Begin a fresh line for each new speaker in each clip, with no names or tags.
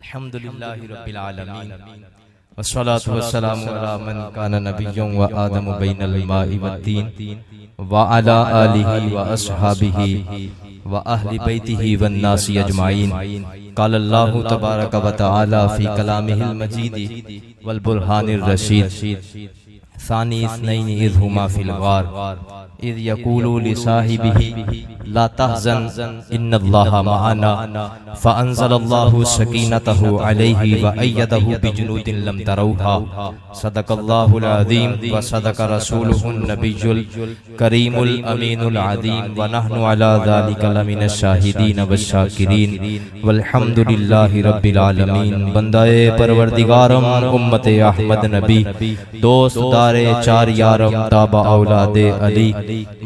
अल्हम्दुलिल्लाहि रब्बिल आलमीन वस्सलातु वस्सलामु अला मन काना नबिय्युन व आदमु बैनल माइ वत्तीन व अला आलिहि व अस्हाबिहि व अहलि बैतिहि वन नासि अजमाइन। क़ाल अल्लाहु तबारक व तआला फ़ी कलामिहिल मजीद वल बुरहानिर रशीद सानी इस्नैनि इज़ हुमा फ़िल गार इज़ यक़ूलु लिसाहिबिही ला तहज़न इन्नल्लाहा मअना फ़अंज़लल्लाहु सकीनतहु अलैहि व अय्यदहु बिजुनूदिन लम तरौहा। सदक़ल्लाहुल अज़ीम व सदक़ रसूलुहुन नबियुल करीमुल अमीनुल अज़ीम व नहनु अला ज़ालिका लमिनश शाहिदीन वश्शाकिरीन वल्हम्दुलिल्लाहि रब्बिल आलमीन। बंदाए परवरदिगारम उम्मते अहमद नबी दोस्त दारे चार यारम ताबा औलादे अली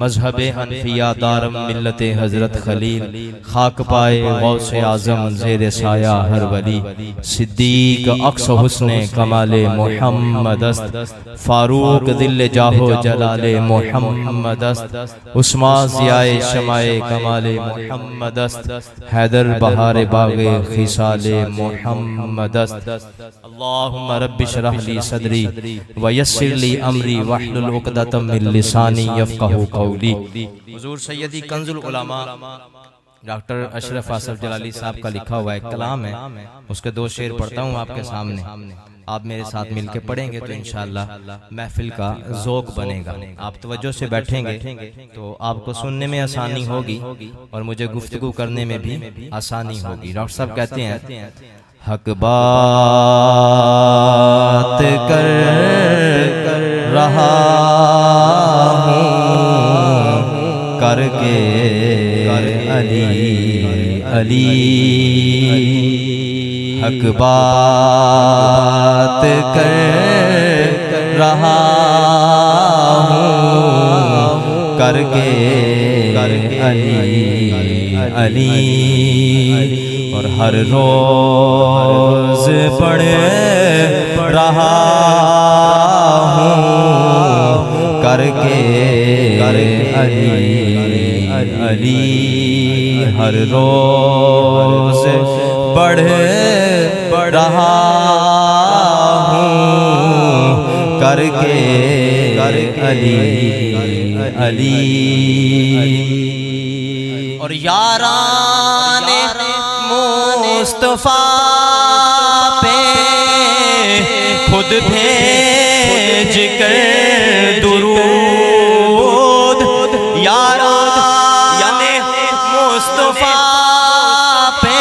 मजहबे हनफिया दारम मिल्लते हजरत खलील खाक पाए गौसे आजम ज़ेरे साया हर वली सिद्दीक अक्स हुस्ने कमाले मोहम्मदस्त फारूक दिल जाहो जलाले मोहम्मदस्त उस्मान ज़ियाए शमाए कमाले मोहम्मदस्त हैदर बहारे बागे खिसाले मोहम्मदस्त। अल्लाहुम्मा रब्बि इश्रह ली सदरी व यस्सिर ली अमरी वहलुल उक़दतम मिन लिसानी यफ़क़हू क़ौली। हुज़ूर सैयदी कंज़ुल उलमा डॉक्टर अशरफ आसफ जलाली साहब का लिखा हुआ एक कलाम है, उसके दो शेर पढ़ता हूँ आपके सामने। आप मेरे साथ मिलके पढ़ेंगे तो इंशाअल्लाह महफिल का ज़ौक़ बनेगा। आप तवज्जो से बैठेंगे तो आपको सुनने में आसानी होगी और मुझे गुफ्तगू करने में भी आसानी होगी। डॉक्टर साहब कहते हैं हक बात कर रहा हूँ करके अली अली हक बात कर रहा हूँ करके अली अली और हर रोज पढ़ रहा हूँ करके अली अली हर रोज पढ़ रहा हूँ करके अली अली और यारान मुस्तफा पे खुद भेज कर दुरूद यारान मुस्तफा पे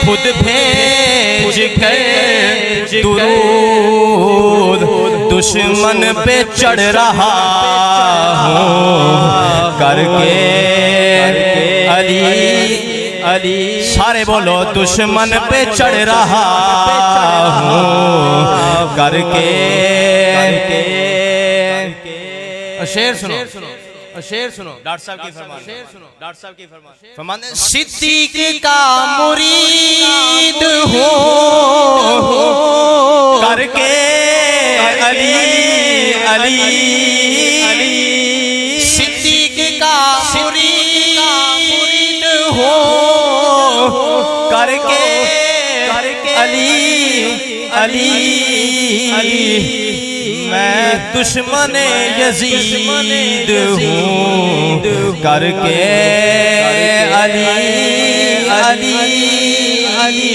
खुद भेज कर दुरूद दुश्मन पे चढ़ रहा हूँ करके अली अली सारे बोलो दुश्मन पे चढ़ रहा हूँ करके शेर सुनो शेर सुनो डॉक्टर साहब की फरमान शेर सुनो डॉक्टर साहब की फरमान सिद्दीक का मुरीद हो करके अली अली सिद्दीक का मुरीद हो करके अली अली मैं दुश्मन यजीद हूँ करके अली अली अली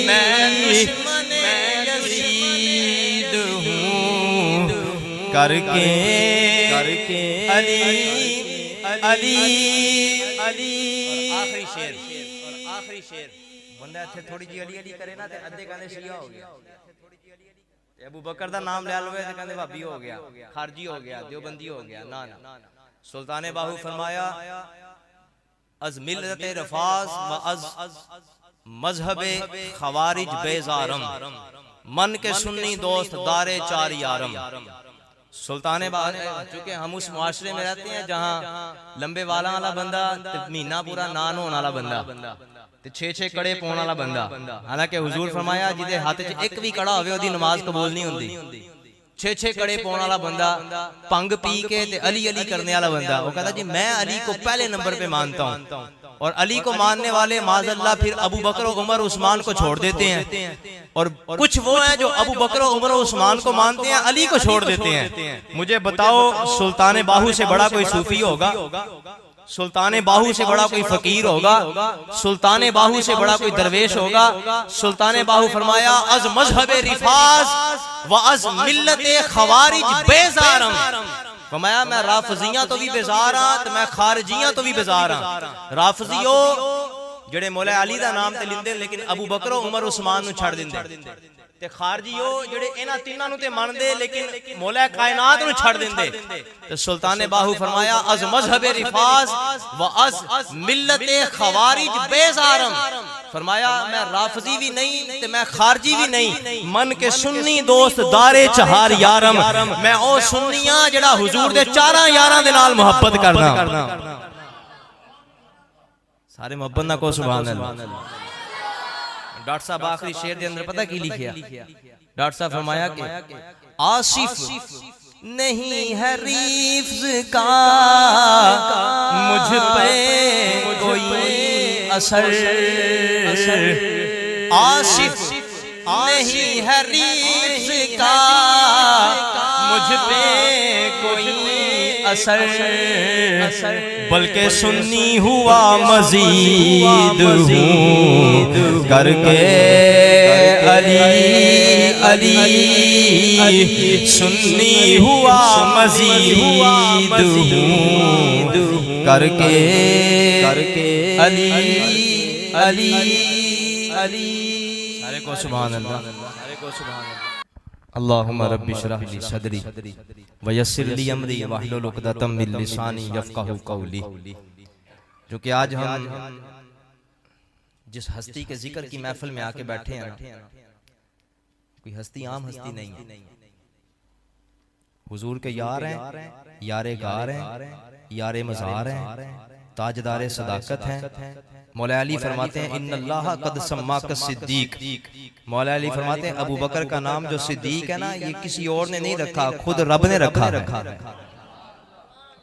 मैं दुश्मन यजीद हूँ करके अली अली अली। आखिरी शेर बंदा अच्छे थोड़ी जी अली अली करे ना ते अद्धे कहंदे शिया हो गया, अबू बकर दा नाम ले लवे ते कहंदे भाभी हो गया, खारजी हो गया, देवबंदी हो गया। ना ना सुल्ताने बाहू फरमाया अज मिल्लते रफाज व अज मजहबे खवारिज बेजारम मन के सुन्नी दोस्त दारे चार यारम। सुल्ताने बाहू चूंकि हम उस मुआशरे में रहते हैं जहाँ लंबे वाला वाला बंदा महीना पूरा नान होने वाला बंदा छे छे कड़े पाने वाला बंदा, हालांकि हुजूर फरमाया जिदे हाथ च एक भी कड़ा होवे ओदी नमाज कबूल नहीं होंदी। छे छे कड़े पाने वाला बंदा भंग पी के ते अली अली करने वाला बंदा, वो कहता जी मैं अली को पहले नंबर पे मानता हूँ। और अली को मानने वाले माज़अल्लाह फिर अबू बकर और उमर उस्मान को छोड़ देते हैं, और कुछ वो हैं जो अबू बकर और उमर और उस्मान को मानते हैं, अली को छोड़ देते हैं। मुझे बताओ, सुल्तान बाहू से बड़ा कोई सूफी होगा? सुल्तान बाहू से बड़ा कोई फकीर होगा? सुल्तान बाहू से बड़ा कोई दरवेश होगा? सुल्तान बाहू फरमाया, अज मजहब रिफाज व अज मिल्लत खवारिज बेजारम। फरमाया, मैं राफजियां तो भी बेजार हाँ, तो मैं खारजियां तो भी बेजार हाँ। राफजियो जेड़े मौला अली दा नाम ते लिंदे लेकिन अबू बकर उमर उस्मान नु छड़ दिंदे, ते खारजियो जेड़े इन्हां तीनां नु ते मनदे लेकिन मौला कायनात नु छड़ दिंदे। ते सुल्तान बाहू फरमाया, अज मजहब रिफाज व अज मिल्लत खवारिज बेजारम। फरमाया, मैं राफजी भी नहीं ते मैं खारजी भी नहीं, मन के सुन्नी दोस्त दारे चहार यारम। मैं ओ सुन्नियां जेड़ा हुजूर दे चारां यारां दे नाल मोहब्बत करना। सारे मोहब्बत ना को सुभान अल्लाह। डॉक्टर साहब आखिरी शेर के अंदर पता की लिखिया? डॉक्टर साहब फरमाया कि आसिफ नहीं है रीफ्ज का मुझ पे कोई असर, आसिफ नहीं है रीफ्ज का मुझ पे कोई असर, बल्कि सुन्नी हुआ मजीद हूँ करके अली अली, सुन्नी हुआ मजीद हूँ करके अली अली अली। सारे को सुभान अल्लाह, सारे को सुभान अल्लाह। अल्लाहुम्मा रब्बि इश्रह ली सदरी व यस्सिर ली अमरी वहलुल उक़दतम मिन लिसानी यफ़क़हू क़ौली। जो कि आज हम जिस हस्ती के जिक्र की महफिल में आके बैठे हैं, कोई हस्ती आम हस्ती नहीं, हुजूर के यार हैं, यारे गार हैं, यारे मज़ार हैं, ताजदारे सदाकत हैं। मौला अली फरमाते हैं, इन्नल्लाह कद सम्माक सिद्दीक। मौला अली फरमाते हैं, अबू बकर का नाम जो सिद्दीक है ना, ये किसी और ने नहीं रखा, खुद रब ने रखा है।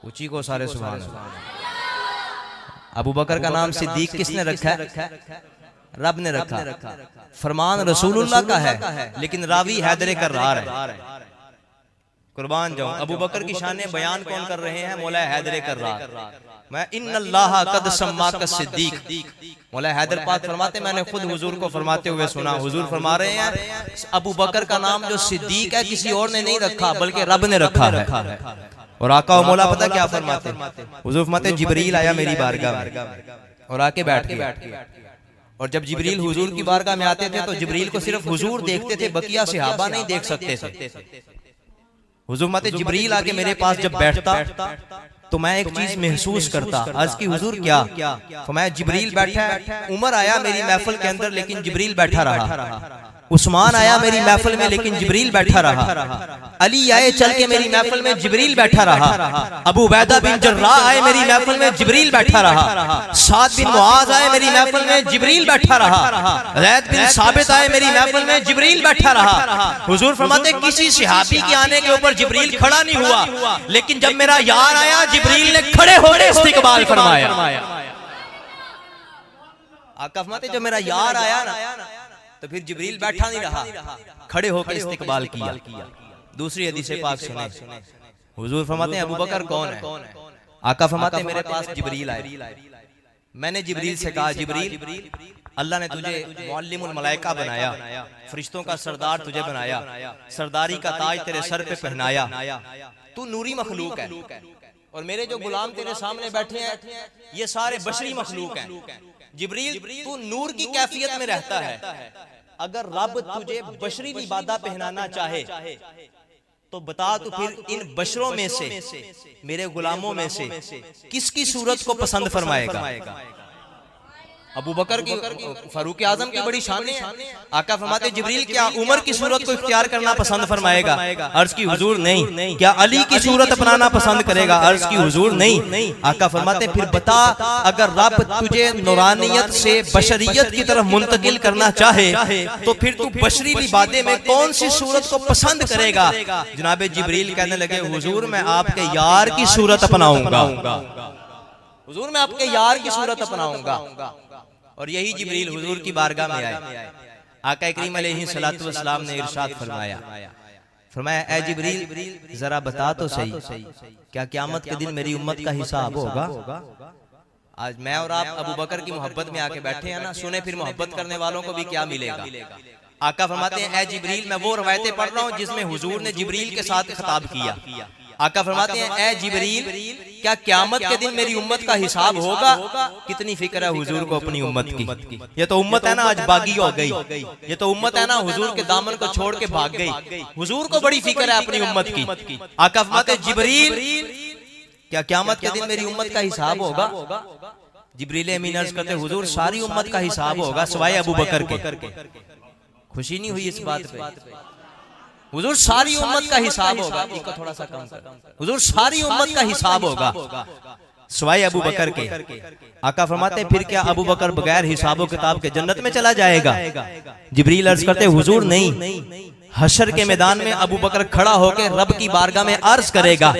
ऊंची को सारे सुभान अल्लाह। अबू बकर का नाम सिद्दीक किसने रखा है? रब ने रखा। फरमान रसूलुल्लाह का है, लेकिन रावी हैदर कर्रार है। कुर्बान जाऊं, अबू बकर की शान बयान कौन कर रहे हैं? मौला हैदर कर्रार। मैं इन्नल्लाह कद सम्माक सिद्दीक। मौला हैदर पाक फरमाते, मैंने खुद हुजूर को फरमाते हुए सुना। हुजूर फरमा रहे हैं, अबू बकर का नाम जो सिद्दीक है किसी और ने नहीं रखा, बल्कि रब ने रखा है। और आका और मौला पता क्या फरमाते? हुजूर फरमाते, जिब्रील आया मेरी बारगाह में और आके बैठ गया। और जब जिब्रील हुजूर की बारगाह में आते थे तो जिब्रील को सिर्फ हुजूर देखते थे, बकिया सहाबा नहीं देख सकते थे। हुजूर माते जिब्रील आके मेरे पास जब बैठता तो मैं एक चीज महसूस करता। आज की हुजूर क्या? तो मैं जिब्रील बैठा है, उमर आया मेरी महफिल के अंदर लेकिन जिब्रील बैठा रहा, उस्मान आया मेरी महफिल में लेकिन जिब्रील बैठा रहा, अली आए चल के मेरी महफिल में जिब्रील बैठा रहा, अबू उबैदा बिन जर्राह आए मेरी महफिल में जिब्रील बैठा रहा, साद बिन मुआज आए मेरी महफिल में जिब्रील बैठा रहा, ज़ैद बिन साबित आए मेरी महफिल में जिब्रील बैठा रहा। हुजूर फरमाते किसी सहाबी के आने के ऊपर जिब्रील खड़ा नहीं हुआ, लेकिन जब मेरा यार आया जिब्रील ने खड़े होकर इस्तिकबाल फरमाया। आका फरमाते जब मेरा यार आया ना तो फिर जिब्रील बैठा नहीं रहा, खड़े होकर इस्तिकबाल किया। दूसरी हदीस पाक सुने, हुजूर फरमाते हैं अबू बकर कौन है? आका फरमाते मेरे पास जिब्रील आए। मैंने जिब्रील से कहा, जिब्रील अल्लाह ने तुझे मुअल्लिमुल मलाइका बनाया, फरिश्तों का सरदार तुझे बनाया, सरदारी का ताज तेरे सर पे पहनाया, तू नूरी मखलूक है और मेरे जो गुलाम तेरे सामने बैठे हैं ये सारे बशरी मखलूक हैं। जिब्रील तू नूर की कैफियत में रहता है, अगर रब तुझे बशरी लिबादा पहनाना चाहे तो बता तू फिर इन बशरों में से, मेरे गुलामों में से किसकी सूरत को पसंद फरमाएगा? अबू बकर की, फारूक आजम की बड़ी शान है। आका फरमाते जिब्रील क्या उमर की सूरत को इख्तियार करना पसंद फरमाएगा? अर्ज की हुजूर नहीं। क्या अली की सूरत अपनाना पसंद करेगा? अर्ज की हुजूर नहीं। आका फरमाते फिर बता, अगर रब तुझे नूरानियत से बशरियत की तरफ मुंतकिल करना चाहे तो फिर तू बशरी लिबादे में कौन सी सूरत को पसंद करेगा? जनाबे जिब्रील कहने लगे हुजूर मैं आपके यार की सूरत अपनाऊंगा। हुजूर मैं आपके यार की सूरत अपनाऊंगा। और यही जिब्रील हुजूर की बारगाह में आए। आका करीम अलैहिस्सलातु वस्सलाम ने इरशाद फरमाया, ए जिब्रील जरा बता तो सही, क्या क़यामत के दिन मेरी उम्मत का हिसाब होगा? आज मैं और आप अबू बकर की मोहब्बत में आके बैठे हैं ना, सुने फिर मोहब्बत करने वालों को भी क्या मिलेगा। आका फरमाते हैं, ए जिब्रील मैं वो रवायतें पढ़ रहा हूँ जिसमें हुजूर ने जिब्रील के साथ खिताब किया। आका फरमाते हैं, ए जिब्रील क्या क़यामत के दिन मेरी उम्मत का हिसाब होगा? कितनी फिक्र है हुजूर को अपनी उम्मत की। ये तो उम्मत है ना आज बागी हो गई, ये तो उम्मत है ना हुजूर के दामन को छोड़ के भाग गई। हुजूर को बड़ी फिक्र है अपनी उम्मत की। आका फरमाते हैं, जिब्रील क्या क़यामत के दिन मेरी उम्मत का हिसाब होगा? जिब्रील अमीन अर्ज करते, हुजूर सारी उम्मत का हिसाब होगा सिवाय अबू बकर के। खुशी नहीं हुई इस बात पे? हुजूर सारी उम्मत का हिसाब होगा, इसको थोड़ा सा कम कर। हुजूर सारी उम्मत का हिसाब होगा सिवाय अबू बकर के। आका फरमाते फिर क्या अबू बकर बगैर हिसाबो किताब के जन्नत में चला जाएगा? जिब्रील अर्ज करते, हुजूर नहीं, हशर के मैदान में अबू बकर खड़ा होकर रब की बारगाह में अर्ज करेगा।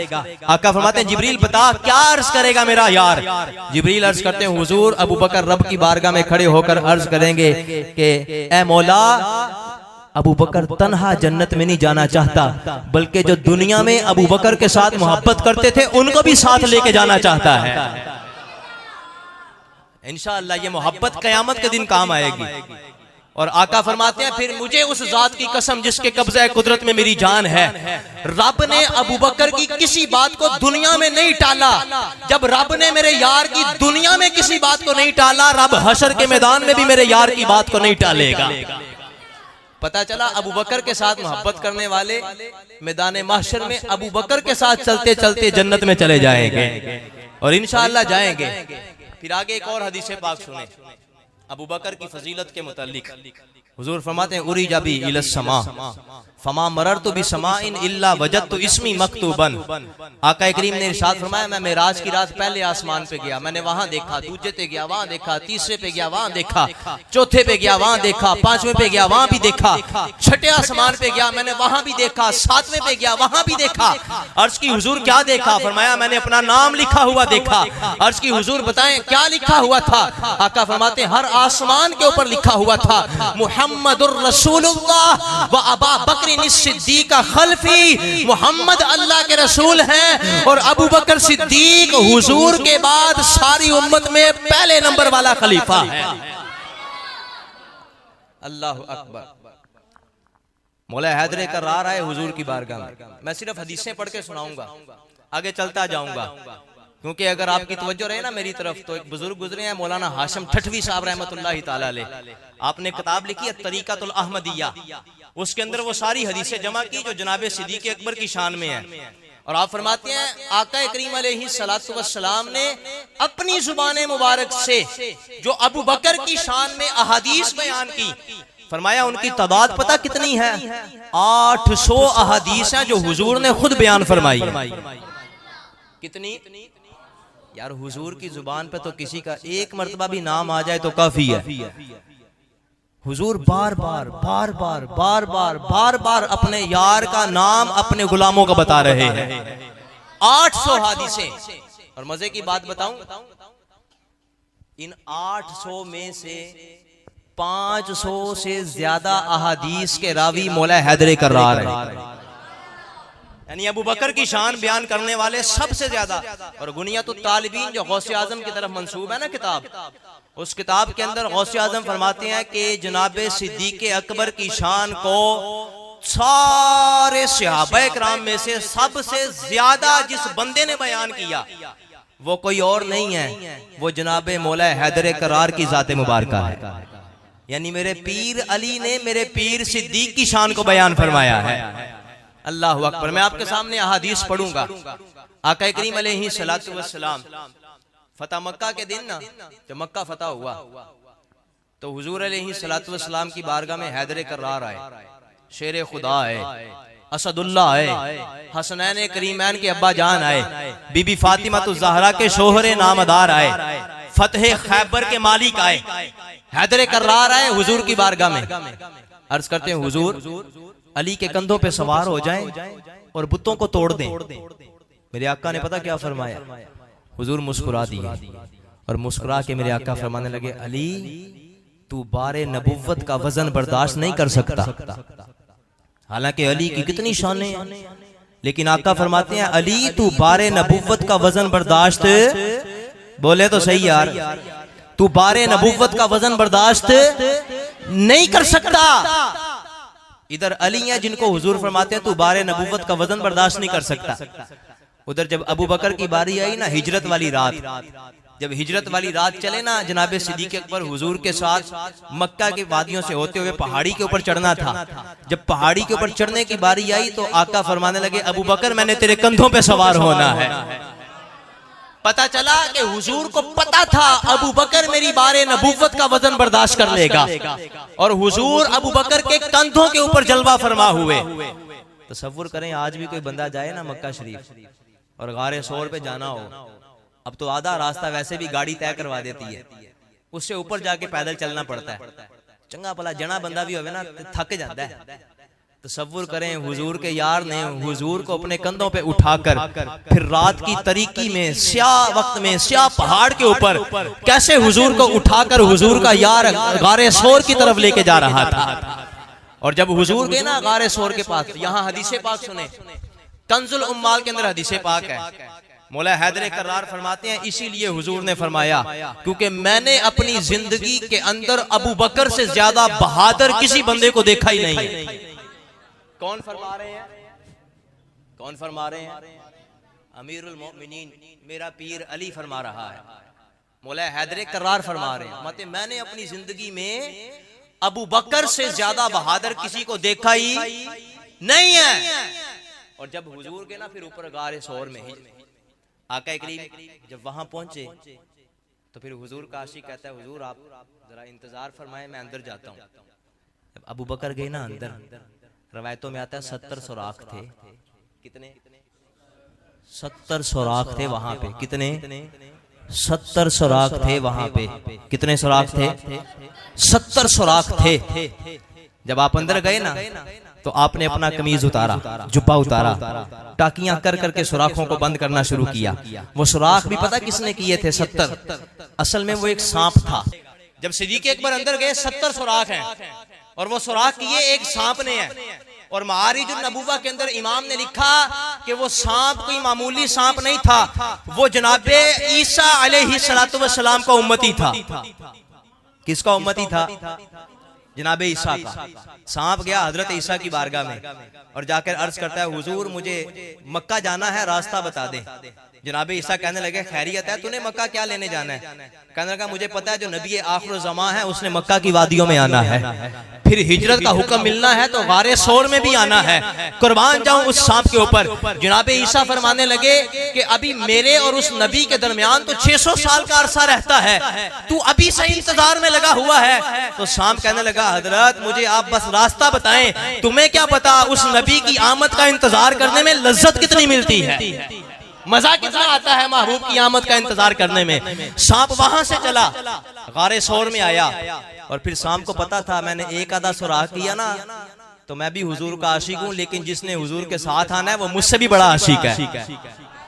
आका फरमाते हैं, जिब्रील बता क्या अर्ज करेगा मेरा यार? जिब्रील अर्ज करते हैं, हुजूर अबू बकर रब की बारगाह में खड़े होकर अर्ज करेंगे कि ए मौला, अबू बकर तन्हा जन्नत में नहीं जाना चाहता, बल्कि जो दुनिया में अबू बकर के साथ मोहब्बत करते थे उनको भी साथ लेके जाना चाहता है। इंशाअल्लाह ये मोहब्बत क़यामत के दिन काम आएगी। और आका फरमाते हैं, फिर मुझे उस जात की कसम जिसके कब्ज़े कुदरत में मेरी जान है, रब ने अबू बकर की किसी बात को दुनिया में नहीं टाला। जब रब ने मेरे यार की दुनिया में किसी बात को नहीं टाला, रब हशर के मैदान में भी मेरे यार की बात को नहीं टालेगा। पता चला अबू बकर के साथ मोहब्बत करने वाले मैदान महशर में अबू बकर के साथ चलते चलते जन्नत में चले जाएंगे और इंशाअल्लाह जाएंगे। फिर आगे एक और हदीस पाक सुने अबू बकर की फजीलत के मुतालिक। हुजूर फरमाते हैं, उरी जाबी इलस समा फमा मररतु बिसमाइन इल्ला वजदतु इस्मी मक्तूबन। आका करीम ने इरशाद फरमाया, मैं मेराज की रात पहले आसमान पे गया, मैंने वहां देखा, दूसरे पे गया वहां देखा, तीसरे पे गया वहां देखा, चौथे पे गया वहां देखा, पांचवें पे गया वहां भी देखा, छठे आसमान पे गया मैंने वहां भी देखा, सातवें पे गया वहां भी देखा। अर्ज की हुजूर क्या देखा? फरमाया मैंने अपना नाम लिखा हुआ देखा। अर्ज की हुजूर बताएं क्या लिखा हुआ था? आका फरमाते हर आसमान के ऊपर लिखा हुआ था, मुहम्मदुर रसूलुल्लाह व अबा बकर सिद्दीक खल्फी। मोहम्मद अल्लाह के रसूल हैं और अबू बकर सिद्दीक हुजूर के बाद सारी उम्मत में पहले नंबर वाला खलीफा है। अल्लाह अकबर। मौला हैदर करार आए हुजूर की बारगाह में। मैं सिर्फ हदीसें पढ़ के सुनाऊंगा, आगे चलता जाऊंगा, क्योंकि अगर आपकी तवज्जो रहे ना मेरी तरफ, तो एक बुजुर्ग गुजरे हैं मौलाना हाशिम ठठवी साहब रहमतुल्लाहि ताला अलैह। आपने किताब लिखी है तरीक़तुल अहमदिया, उसके अंदर वो सारी हदीसें जमा की जो जनाब सिद्दीक़ अकबर की शान में है। और आप फरमाते हैं आका करीम अलैहिस्सलातु वस्सलाम ने अपनी जुबान मुबारक से जो अबू बकर की शान में अहादीस बयान की, फरमाया उनकी तादाद पता कितनी है? 800 अहादीस हैं जो हुजूर ने खुद बयान फरमाई। कितनी? यार हुजूर की जुबान पे तो किसी का एक मर्तबा भी नाम आ जाए तो काफी है। हुजूर बार बार बार बार बार बार बार बार अपने यार का नाम अपने गुलामों को बता रहे हैं। 800 हदीसें। और मजे की बात बताऊं, इन 800 में से 500 से ज्यादा अहादीस के रावी मौला हैदर करार है, यानी अबू बकर की शान बयान करने वाले सबसे ज्यादा। और गुनियतुत तालिबीन जो गौसे आजम की तरफ मंसूब है ना किताब, उस किताब के अंदर गौसे आजम फरमाते हैं कि जनाब सिद्दीक़ अकबर की शान को सारे सहाबा किराम में से सबसे ज्यादा जिस बंदे ने बयान किया वो कोई और नहीं है, वो जनाब मौला हैदर करार की जाते मुबारका है। यानी मेरे पीर अली ने मेरे पीर सिद्दीक़ की शान को बयान फरमाया है। अल्लाह अकबर। मैं आपके सामने अहादीस पढ़ूंगा। आका करीम अलैहिस्सलातु वस्सलाम फतह मक्का के दिन ना, जब मक्का फतह हुआ तो हुजूर अलैहिस्सलातु वस्सलाम की बारगाह में हैदर करार आए, शेर खुदा आए, असदुल्लाह आए, हसनैन करीमैन के अब्बा जान आए, बीबी फातिमा तो ज़हरा के शोहरे नामदार आए, फतह खैबर के मालिक आए, हैदर करार आए हुजूर की बारगाह में। अर्ज करते हैं हुजूर अली के कंधों पे सवार हो जाएं और बुतों को तोड़ दें। मेरे आका ने पता क्या फरमाया? हुजूर मुस्कुरा दिए और मुस्कुरा के मेरे आका फरमाने लगे, अली तू बारे नबुव्वत का वजन बर्दाश्त नहीं कर सकता। हालांकि अली की कितनी शान है, लेकिन आका फरमाते हैं अली तू बारे नबुव्वत का वजन बर्दाश्त, बोले तो सही यार, तू बारे नबुव्वत का वजन बर्दाश्त नहीं कर सकता। इधर अली हैं जिनको हुजूर फरमाते हैं तू बारे नबुव्वत का वजन बर्दाश्त नहीं कर सकता। उधर जब अबू बकर की बारी आई ना, हिजरत वाली रात, जब हिजरत वाली रात चले ना, जनाबे सिद्दीक़ अकबर हुजूर के साथ मक्का की वादियों से होते हुए पहाड़ी के ऊपर चढ़ना था। जब पहाड़ी के ऊपर चढ़ने की बारी आई तो आका फरमाने लगे, अबू बकर मैंने तेरे कंधों पे सवार होना है। पता चला कि हुजूर को पता था अबू बकर मेरी बारे नबुव्वत का वजन बर्दाश्त कर लेगा, और हुजूर अबू बकर के कंधों के ऊपर जलवा फरमा हुए। तसव्वुर करें आज भी कोई बंदा जाए ना मक्का शरीफ और गारे सोर पे जाना हो, अब तो आधा रास्ता वैसे भी गाड़ी तय करवा देती है, उससे ऊपर जाके पैदल चलना पड़ता है। चंगा भला जना बंदा भी होवे ना थक जाता है। तसव्वुर करें हुजूर के यार ने हुजूर को अपने कंधों पे उठाकर फिर रात की तरीकी में स्याह वक्त में स्याह पहाड़ के ऊपर कैसे हुजूर को उठाकर हुजूर का यार गारे सोर की तरफ लेके जा रहा था। और जब हुजूर गए ना गारे सोर के पास, यहाँ हदीसे पाक सुने, कंजुल उम्माल के अंदर हदीसे पाक है। मौला हैदर करार फरमाते हैं इसीलिए हुजूर ने फरमाया क्योंकि मैंने अपनी जिंदगी के अंदर अबू बकर से ज्यादा बहादुर किसी बंदे को देखा ही नहीं है। कौन फरमा रहे हैं? कौन फरमा रहे हैं? अमीरुल मोमिनीन मेरा पीर अली फरमा रहा है। मौला हैदर करार फरमा रहे हैं मतलब मैंने अपनी जिंदगी में अबू बकर से ज्यादा बहादुर किसी को देखा ही नहीं है। और जब हुजूर के ना फिर ऊपर गारे सोर में आका करीम जब वहां पहुंचे तो फिर हुजूर का आशिक कहता है हुजूर आप जरा इंतजार फरमाएं मैं अंदर जाता हूं। जब अबू बकर गए ना अंदर, रवायतों में आता है 70 सुराख थे। कितने? 70 सुराख थे वहां पे। कितने? 70 सुराख थे वहां पे। कितने सुराख थे? 70 सुराख थे। जब आप अंदर गए ना तो आपने अपना कमीज उतारा, जुब्बा उतारा, टाकियां कर करके सुराखों को बंद करना शुरू किया। वो सुराख भी पता किसने किए थे? 70। असल में वो एक सांप था। जब सिद्दीक़ अकबर अंदर गए 70 सुराख हैं और वो सुराख किए एक सांप ने है। और मारिजुन नबुव्वा के अंदर इमाम ने लिखा कि वो सांप कोई मामूली सांप नहीं था, वो जनाबे ईसा अलैहिस्सलातु वस्सलाम का उम्मती था। किसका उम्मती था? जनाबे ईसा का। सांप गया हजरत ईसा की बारगाह में और जाकर अर्ज करता है हुजूर मुझे मक्का जाना है, रास्ता बता दे। जनाबे ईसा कहने लगे खैरियत है, तूने मक्का क्या लेने जाना है? कहने लगा मुझे पता है जो नबी आखिर ज़मा है उसने मक्का की वादियों में आना है, फिर हिजरत का हुक्म मिलना है तो गारे सोर में भी आना है, कुर्बान जाऊं उस सांप के ऊपर। जनाबे ईसा फरमाने लगे कि अभी मेरे और उस नबी के दरमियान तो 600 साल का अरसा रहता है, तू अभी से इंतजार में लगा हुआ है। तो सांप कहने लगा हजरत मुझे आप बस रास्ता बताएं, तुम्हें क्या पता उस नबी की आमद का इंतजार करने में लज्जत कितनी मिलती है, मजा कितना आता है महबूब की आमद का इंतजार करने में। सांप वहां से चला गारे सोर में आया और फिर सांप को पता था मैंने एक आधा सुराख किया ना तो मैं भी हुजूर का आशिक हूं, लेकिन जिसने हुजूर के साथ आना है वो मुझसे भी बड़ा आशिक है।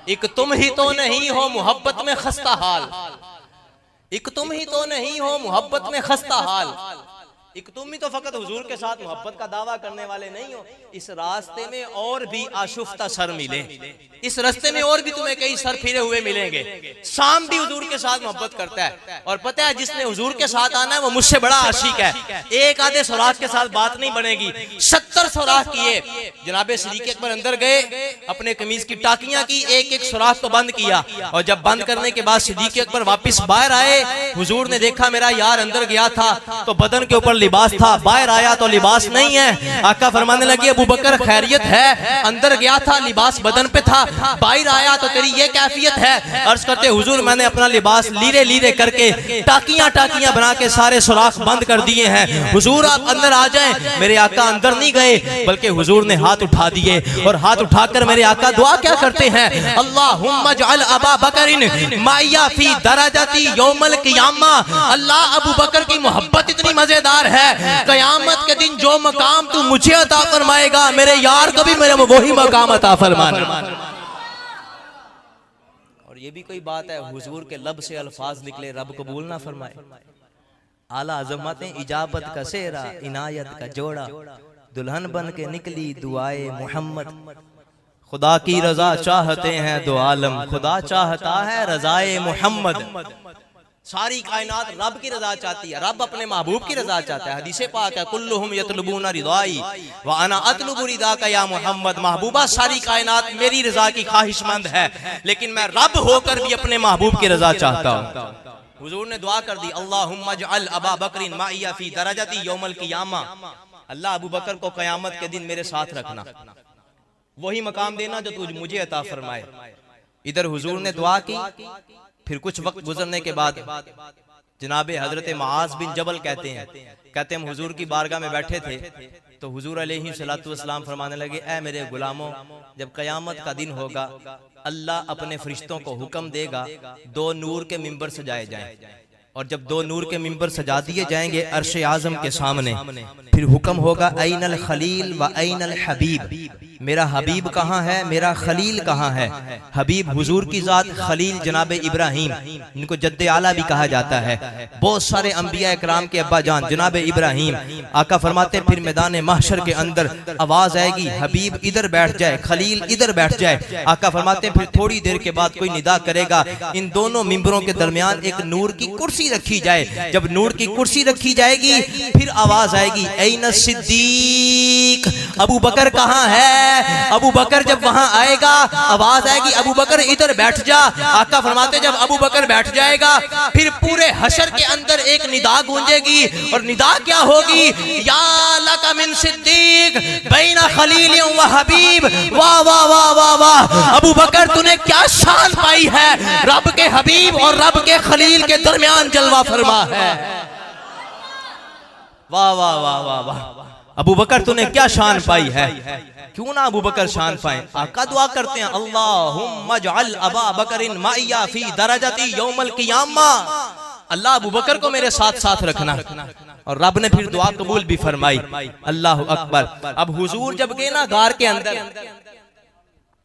एक तुम ही तो नहीं हो मोहब्बत में खस्ता हाल, एक तुम ही तो नहीं हो मोहब्बत में खस्ता हाल, एक तुम ही तो फकत हुजूर के साथ मोहब्बत का दावा करने वाले नहीं हो। इस रास्ते में और भी आशुफ्ता सर मिले, इस रास्ते में और भी तुम्हें कई सर फिरे हुए मिलेंगे। शाम भी हुजूर के साथ मोहब्बत करता है और पता है जिसने हुजूर के साथ आना है वो मुझसे बड़ा आशिक है। एक आधे सुराख के साथ बात नहीं बनेगी, 70 सुराख किए। जनाबे सिद्दीक़ अकबर अंदर गए, अपने कमीज की टाकियां की, एक एक सुराख को बंद किया और जब बंद करने के बाद सिद्दीक़ अकबर वापस बाहर आए, हुजूर ने देखा मेरा यार अंदर गया था तो बदन के ऊपर लिबास था, बाहर आया तो लिबास नहीं है। आका फरमाने लगे अबू बकर खैरियत है? अंदर गया था लिबास बदन पे था, बाहर आया तो तेरी ये कैफियत है? अर्ज करते हुजूर मैंने अपना लिबास लीरे लीरे करके टाकियां टाकियां बना के सारे सुराख बंद कर दिए हैं, हुजूर आप अंदर आ जाएं। मेरे आका अंदर नहीं गए बल्कि हुजूर ने हाथ उठा दिए और हाथ उठाकर मेरे आका दुआ क्या करते हैं? अल्लाहुम्मा जअल अबा बकरिन माइया फी दरजती यौमल क़ियामा। अल्लाह अबू बकर की मोहब्बत इतनी मजेदार है, कयामत के दिन जो मकाम तू मुझे अता फरमाएगा मेरे यार को भी मेरे वही मकाम अता फरमाना। और ये भी कोई बात है, हुजूर के लब से अल्फाज निकले, रब कबूल ना फरमाए। आला अजमतें इजाबत का सेहरा, इनायत का जोड़ा, दुल्हन बन के निकली दुआए मोहम्मद। खुदा की रजा चाहते हैं दो आलम, खुदा चाहता है रजाए मोहम्मद। सारी कायनात रब की रजा चाहती है, रब अपने महबूब की रजा चाहता है। हदीसे पाक है, कुल्लुहुम यतलबूना रिदाई व अना अतलबु रिदाका या मोहम्मद। महबूबा सारी कायनात मेरी रजा की ख्वाहिशमंद है, लेकिन मैं रब होकर भी अपने महबूब की रजा चाहता हूँ। हुजूर ने दुआ कर दी, अल्लाहुम्मा जअल अबा बकरिन माइया फी दरजती यौमल क़ियामा। अल्लाह अबू बकर को क़यामत के दिन मेरे साथ रखना, वही मकाम देना जो तुझ मुझे अता फरमाए। इधर हुजूर ने दुआ की। फिर कुछ वक्त गुजरने के बाद जनाबे हजरत मुआज बिन जबल कहते हैं हम हुजूर की बारगाह में बैठे थे तो हुजूर अलैहिस्सलातु वस्सलाम फरमाने लगे, ऐ मेरे गुलामों, जब कयामत का दिन होगा अल्लाह अपने फरिश्तों को हुक्म देगा दो नूर के मिंबर सजाए जाएं, और जब दो नूर के मिंबर सजा दिए जाएंगे अर्श आजम के सामने, फिर हुक्म होगा ऐनल खलील व ऐनल हबीब। मेरा हबीब कहाँ है, मेरा खलील कहाँ है। हबीब हुजूर की जात, खलील जनाबे इब्राहिम, इनको जद्दे आला भी कहा जाता है। बहुत सारे अंबिया इकराम के अब्बा जान जनाबे इब्राहिम। आका फरमाते फिर मैदान महशर के अंदर आवाज आएगी, हबीब इधर बैठ जाए, खलील इधर बैठ जाए। आका फरमाते फिर थोड़ी देर के बाद कोई निदा करेगा, इन दोनों मिंबरों के दरमियान एक नूर की कुर्सी रखी जाए। जब नूर की कुर्सी रखी जाएगी फिर आवाज आएगी, ऐन सिद्दीक, अबू बकर कहाँ है। अबू बकर जब वहां आएगा आवाज आएगी, अबू बकर इधर बैठ जा। आका फरमाते जब अबू बकर बैठ जाएगा फिर पूरे हशर के अंदर एक निदा गूंजेगी, और निदा क्या होगी, या लका मिन सिद्दीक बैना खलील व हबीब। वाह वाह वाह वाह वाह, अबू बकर तूने क्या शान पाई है, रब के हबीब और रब के खलील के दरमियान जलवा फरमा है। वाह वाह वाह वाह वाह, अबू बकर तूने क्या शान पाई है। क्यों ना अबू बकर शान पाए। आका दुआ करते हैं, अल्लाहुम्मा जअल अबा बकरिन माइया फी दरजती यौमल क़ियामा। अल्लाह अबू बकर को मेरे साथ साथ रखना, और रब ने फिर दुआ कबूल भी फरमाई। अल्लाह अकबर। अब हुजूर जब गए ना गार के अंदर,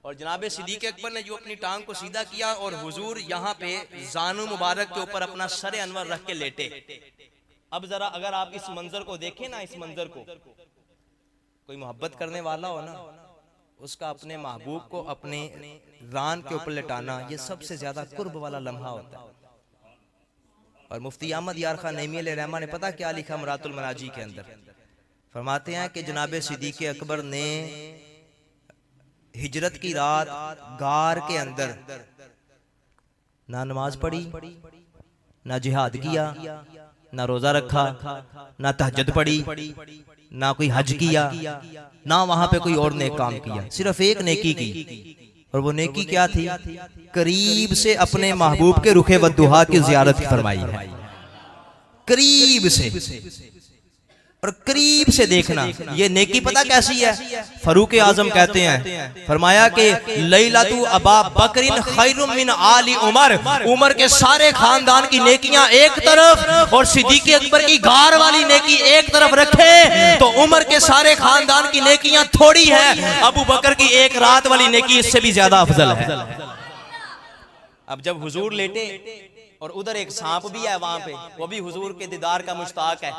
और जनाबे सिद्दीक़ अकबर ने जो अपनी टांग को सीधा किया और हुजूर यहाँ पे जानू मुबारक के ऊपर अपना सर अनवर रख के लेटे। अब जरा अगर आप इस मंजर को देखें ना, इस मंजर को, कोई मोहब्बत करने वाला हो ना, उसका अपने महबूब को अपने रान के ऊपर लेटाना, ये सबसे ज्यादा कुर्ब वाला लम्हा होता है। और मुफ्ती अहमद यार खान नईमी अलैहि रहमा ने पता क्या लिखा मरातुल मनाजी के अंदर, फरमाते हैं कि जनाबे सिद्दीक़ अकबर ने हिजरत की रात गार के अंदर ना नमाज पढ़ी, ना जिहाद किया, ना रोजा रखा, ना तहज्जुद पढ़ी, ना कोई हज किया, ना वहां पे कोई और नेक काम किया, सिर्फ एक नेकी की। और वो नेकी क्या थी, करीब से अपने महबूब के रुखे वद्दुहा की ज़ियारत फरमाई है। करीब से, और करीब से देखना, ये नेकी पता कैसी है। फरूक आजम कहते हैं, फरमाया कि लैलतु अबा बकरिन खैरुम मिन आली उमर। उमर के सारे खानदान की नेकियां एक तरफ और सिद्दीक़ अकबर की गार वाली नेकी एक तरफ रखे तो उमर के सारे खानदान की नेकियां थोड़ी है, अबू बकर की एक रात वाली नेकी इससे भी ज्यादा अफजल है। अब जब हुजूर लेटे और उधर एक सांप भी है वहां पे, वो भी हुजूर के दीदार का मुश्ताक है,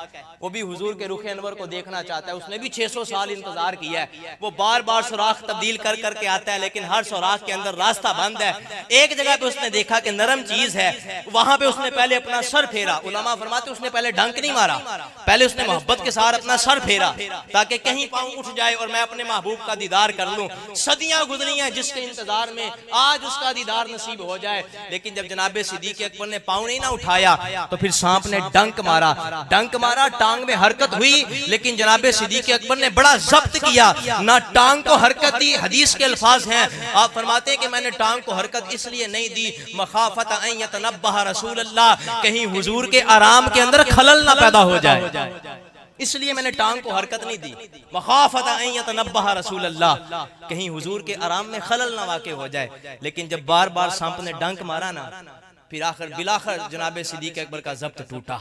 वो भी हुजूर के रुख अनवर को देखना चाहता है। उसने भी 600 साल इंतजार किया है। वो बार बार सुराख तब्दील कर करके आता है, लेकिन हर सुराख के अंदर रास्ता बंद है। एक जगह पे उसने देखा कि नरम चीज है, वहां पे उसने पहले अपना सर फेरा। उलमा फरमाते उसने पहले डंक नहीं मारा, पहले उसने मोहब्बत के साथ अपना सर फेरा ताकि कहीं पाँव उठ जाए और मैं अपने महबूब का दीदार कर लूं। सदियां गुजरी हैं जिसके इंतजार में, आज उसका दीदार नसीब हो जाए। लेकिन जब जनाबे सिद्दीक़ अकबर ने पाँव नहीं ना उठाया तो फिर सांप ने डंक मारा। डंक मारा, टांग में हरकत हुई, लेकिन जनाबे सिद्दीक़ अकबर ने बड़ा जब्त किया, ना टांग को हरकत दी। हदीस के अल्फाज हैं, आप फरमाते हैं कि मैंने टांग को हरकत इसलिए नहीं दी, मखाफत अन यतनब्बह रसूलुल्लाह, कहीं हुजूर के आराम के अंदर खलल ना पैदा हो जाए, इसलिए मैंने टांग को हरकत नहीं दी। मखाफत अन यतनब्बह रसूलुल्लाह, कहीं हुजूर के आराम में खलल ना वाक़े हो जाए। लेकिन जब बार बार सांप ने डंक मारा ना, फिर आखिर बिलाखिर जनाबे सिद्दीक़ अकबर का जब्त टूटा।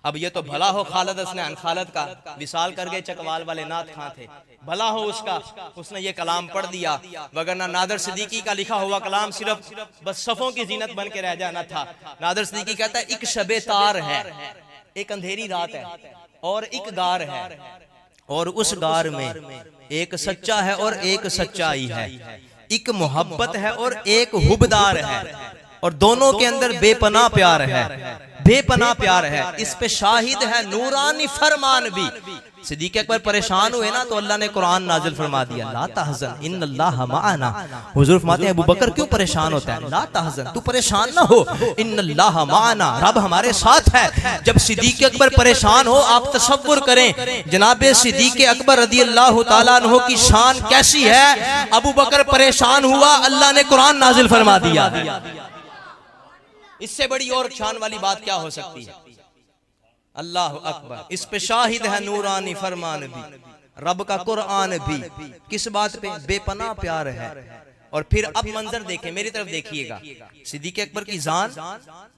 अब ये तो भला हो खालिद हसनैन खालिद का विसाल कर गए चकवाल वाले नात खां थे, भला हो उसका, उसने ये कलाम पढ़ दिया, वगरना नादर सिद्दीकी का लिखा हुआ कलाम सिर्फ बस सफ़ों की जीनत बन के रह जाना था। नादर सिद्दीकी कहता है एक शबे तार है, एक अंधेरी रात है और एक गार है, और उस गार में एक सच्चा है और एक सच्चाई है, एक मोहब्बत है और एक हुबदार है, और दोनों के अंदर बेपनाह प्यार है, बेपनाह प्यार है। इस पे शाहिद है नूरानी फरमान भी। सिद्दीक़ अकबर परेशान हुए ना तो अल्लाह ने कुरान नाजिल फरमा दिया, ला तहज़न इन्नल्लाह मअना। हुजूर फरमाते हैं अबू बकर क्यों परेशान होता है, ला तहज़न तू परेशान ना हो, इन्नल्लाह मअना रब हमारे साथ है। जब सिद्दीक़ अकबर परेशान हो, आप तसव्वुर करें जनाबे सिद्दीक़ अकबर रज़ियल्लाहु ताला अन्हु की शान कैसी है। अबू बकर परेशान हुआ, अल्लाह ने कुरान नाजिल फरमा दिया। इससे बड़ी और शान वाली बात क्या हो सकती है। अल्लाह अकबर। इस पे शाहिद है नूरानी फरमान भी, रब का कुरान भी। किस बात पे, बेपनाह प्यार है। और फिर अब मंजर देखें, मेरी तरफ देखिएगा, सिद्दीक़ अकबर की जान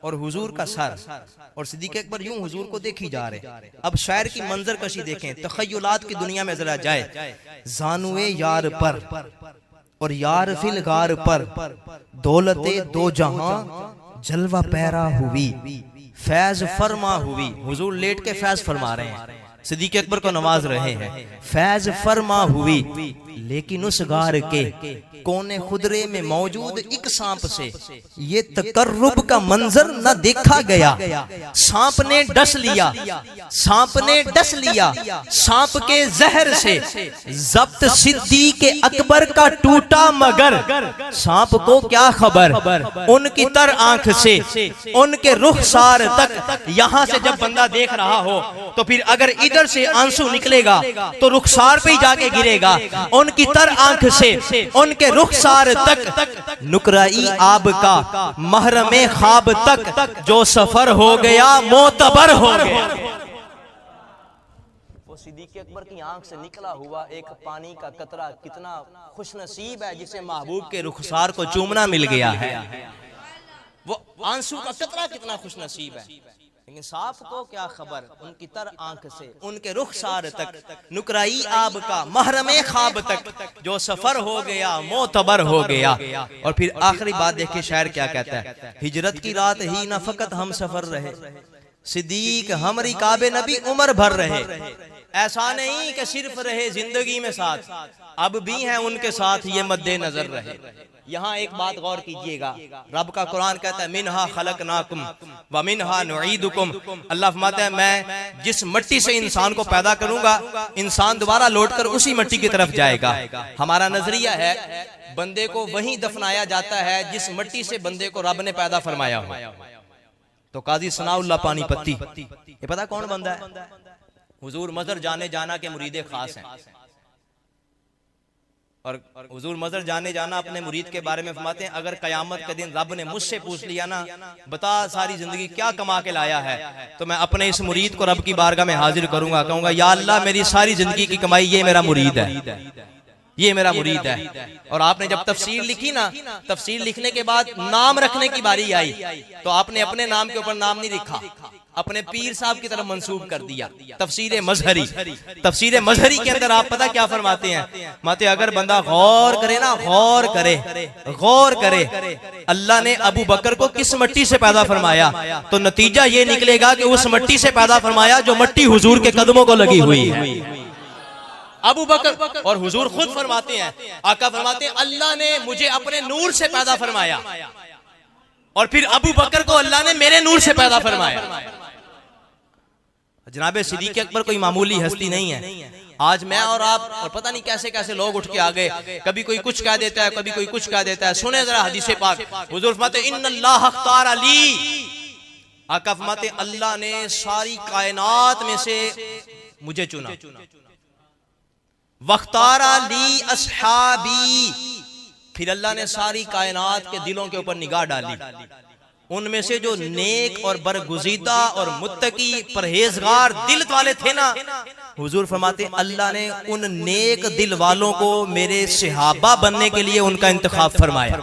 और हुजूर का सर, और सिद्दीक़ अकबर यूं हुजूर को देखी जा रहे। अब शायर की मंजर कशी देखें, तखय्युलात की दुनिया में जरा जाए। जानुए यार पर और यार फिल गार पर, दौलते दो जहां जलवा पैरा हुई, फैज फरमा हुई। हुजूर लेट के फैज फरमा रहे हैं, सिद्दीक़ अकबर को नवाज रहे हैं। फैज फरमा हुई, लेकिन उस गार के कोने खुदरे में मौजूद एक सांप से ये तकर्रुब का मंजर न देखा गया। सांप ने डस लिया, सांप ने डस लिया, सांप के जहर से जब्त सिद्दीक़ अकबर का टूटा मगर। सांप को क्या खबर, उनकी तर आंख से उनके रुखसार तक। यहां से जब बंदा देख रहा हो तो फिर अगर इधर से आंसू निकलेगा तो रुखसार पे ही जाके गिरेगा। उनकी तर आंख से उनके रुखसार तक, नुकराई आब का महरमे ख्वाब तक, जो सफर हो गया मोतबर हो गया। वो सिद्दीक़ अकबर की आंख से निकला हुआ एक पानी का कतरा कितना खुशनसीब है जिसे महबूब के रुखसार को चूमना मिल गया है। वो आंसू का कतरा कितना खुशनसीब है, लेकिन सांप को क्या खबर, उनकी तर आंख से उनके रुखसार तक, नुकराई आब का महरमे ख्वाब तक, जो सफर हो गया मोतबर हो गया। और फिर आखिरी बात देखिए शायर क्या कहता है, हिजरत की रात ही न फकत हम सफर रहे, सिद्दीक हमरी काबे नबी उम्र भर रहे। ऐसा नहीं कि सिर्फ रहे जिंदगी में साथ, अब भी हैं उनके साथ ये मद्दे नजर रहे। यहाँ एक बात गौर कीजिएगा, रब का कुरान कहता है मिनहा खलकनाकुम व मिनहा नुईदुकुम। अल्लाह फरमाता है मैं जिस मिट्टी से इंसान को पैदा करूंगा, इंसान दोबारा लौटकर उसी मिट्टी की तरफ जाएगा। हमारा नजरिया है बंदे को वहीं दफनाया जाता है जिस मिट्टी से बंदे को रब ने पैदा फरमाया हो। तो काजी सनाउल्लाह पानीपत्ती, ये पता कौन बंदा है? हुजूर मजर जाने जाना के मुरीदे खास हैं। और हुजूर मजर जाने जाना अपने मुरीद के बारे में फरमाते हैं, अगर कयामत के दिन रब ने मुझसे पूछ लिया ना, बता सारी जिंदगी क्या कमा के लाया है, तो मैं अपने इस मुरीद को रब की बारगाह में हाजिर करूंगा, कहूंगा या अल्लाह मेरी सारी जिंदगी की कमाई ये मेरा मुरीद है, ये मेरा मुरीद है। और आपने जब तफसीर लिखी ना, तफसीर लिखने के बाद नाम रखने की बारी आई तो आपने अपने नाम के ऊपर नाम नहीं लिखा, अपने पीर साहब की तरफ मंसूब कर दिया। तफसीर मजहरी, तफसीर मजहरी के अंदर आप पता क्या फरमाते हैं? माते अगर बंदा गौर करे ना, गौर करे, गौर करे अल्लाह ने अबू बकर को किस मिट्टी से पैदा फरमाया, तो नतीजा ये निकलेगा कि उस मिट्टी से पैदा फरमाया जो मिट्टी हुजूर के कदमों को लगी हुई है। अबू बकर, और हुजूर खुद फरमाते हैं, आका फरमाते हैं अल्लाह ने मुझे अपने नूर से पैदा फरमाया और फिर अबू बकर को अल्लाह ने मेरे नूर से पैदा फरमाया। जनाबे सिद्दीक़ अकबर कोई मामूली हस्ती नहीं है। आज मैं और आप और पता नहीं कैसे कैसे लोग उठ के आ गए, कभी कोई कुछ कह देता है, कभी कोई कुछ कह देता है। सुने जरा हदीसे पाक, हुजूर फरमाते इन्नल्लाह अख्तार अली, आका फरमाते अल्लाह ने सारी कायनात में से मुझे चुना। वख्तारा ली अस्हाबी, फिर अल्लाह ने सारी कायनात के दिलों के ऊपर निगाह डाली, उनमें से जो नेक और बरगुज़ीदा और मुत्तकी परहेजगार दिल वाले थे ना, हुजूर फरमाते अल्लाह ने उन नेक दिल वालों को मेरे सहाबा बनने के लिए उनका इंतखाब फरमाया।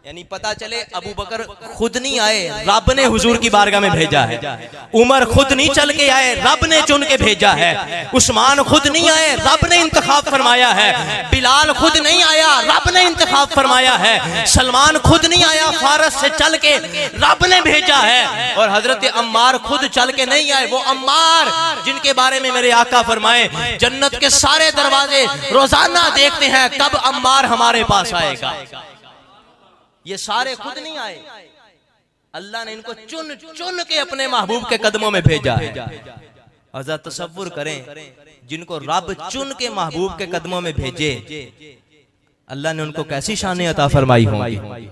यानी पता चले अबू बकर खुद नहीं आए, रब ने हुजूर की बारगाह में भेजा है। उमर खुद नहीं चल के आए, रब ने चुन के भेजा है। उस्मान खुद नहीं आए, रब ने इंतखाब फरमाया है। बिलाल खुद नहीं आया, रब ने इंतखाब फरमाया है। सलमान खुद नहीं आया, फारस से चल के रब ने भेजा है। और हजरत अम्मार खुद चल के नहीं आए, वो अम्मार जिनके बारे में मेरे आका फरमाए जन्नत के सारे दरवाजे रोजाना देखते हैं कब अम्मार हमारे पास आएगा। ये सारे खुद नहीं आए, अल्लाह ने इनको चुन चुन के अपने महबूब के कदमों में भेजा है। और जरा तसव्वुर करें, जिनको रब चुन के महबूब के कदमों में भेजे, अल्लाह ने उनको कैसी शान अता फरमाई होंगी।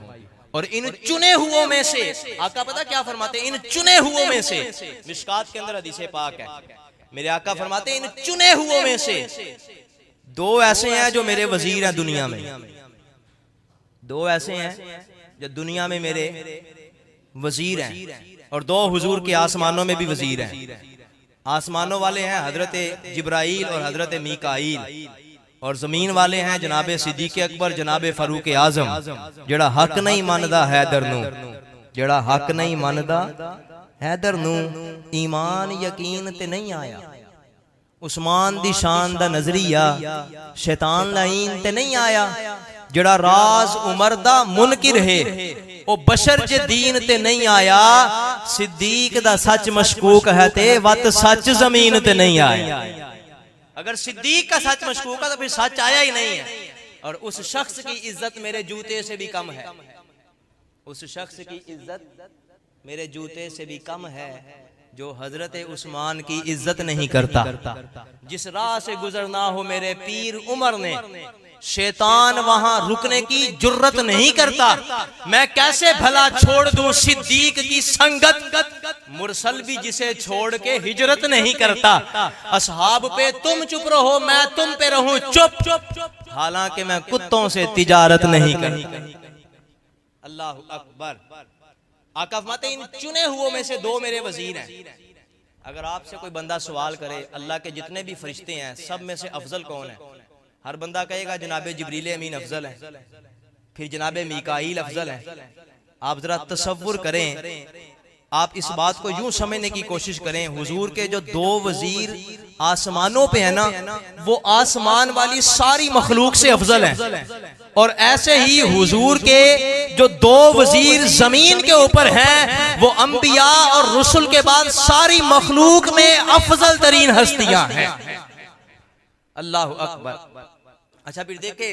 और इन चुने हुओं में से आका पता क्या फरमाते हैं, इन चुने हुओं में से, मिशकात के अंदर हदीस पाक है, मेरे आका फरमाते हैं इन चुने हुओं में से दो ऐसे हैं जो मेरे वजीर हैं दुनिया में। दो ऐसे हैं जो दुनिया में मेरे वजीर हैं, और दो हुजूर के आसमानों में भी वजीर हैं। आसमानों वाले हैं हजरत जिब्राइल और हजरत मीकाईल, और जमीन वाले हैं जनाब सिद्दीक अकबर, जनाब फारूक आजम। जेड़ा हक नहीं मानदा हैदर नू, जेड़ा हक नहीं मानदा हैदर नू, ईमान यकीन ते नहीं आया। उस्मान दी शान दा नजरिया शैतान लाइन ते नहीं आया। जड़ा राज उमर दा मुनकिर है ओ बशर जे दीन ते नहीं आया। सिद्दीक दा सच मशकूक है ते वत सच जमीन ते नहीं आया। अगर सिद्दीक का सच मशकूक है तो फिर सच आया ही नहीं है। और उस शख्स की इज्जत मेरे जूते से भी कम है, उस शख्स की इज्जत मेरे जूते से भी कम है जो हजरत उस्मान की इज्जत नहीं करता। जिस राह से गुजरना हो मेरे पीर उमर ने, शैतान वहां रुकने की जुर्रत नहीं करता। मैं कैसे भला छोड़ दूं सिद्दीक की संगत, मुरसल भी जिसे छोड़ के हिजरत नहीं करता। असहाब पे तुम चुप रहो, मैं तुम पे रहूं चुप, हालांकि मैं कुत्तों से तिजारत नहीं करता। अल्लाह अकबर। आका फरमाते इन चुने हुओं में से दो मेरे वजीर हैं। अगर आपसे कोई बंदा सवाल करे अल्लाह के जितने भी फरिश्ते हैं सब में से अफजल कौन है, हर बंदा कहेगा जनाब जिब्रील अमीन अफजल है, फिर जनाब मीकाईल अफजल है। आप जरा तसव्वुर करें, आप इस बात को यूं समझने की कोशिश करें, हुजूर के जो दो वजीर आसमानों पे है ना, वो आसमान वाली सारी मखलूक से अफजल है। और ऐसे ही हुजूर के जो दो वजीर जमीन के ऊपर हैं, वो अंबिया और रसूल के बाद सारी मखलूक में अफजल तरीन हस्तियां हैं। अल्लाह अकबर। अच्छा फिर देखे,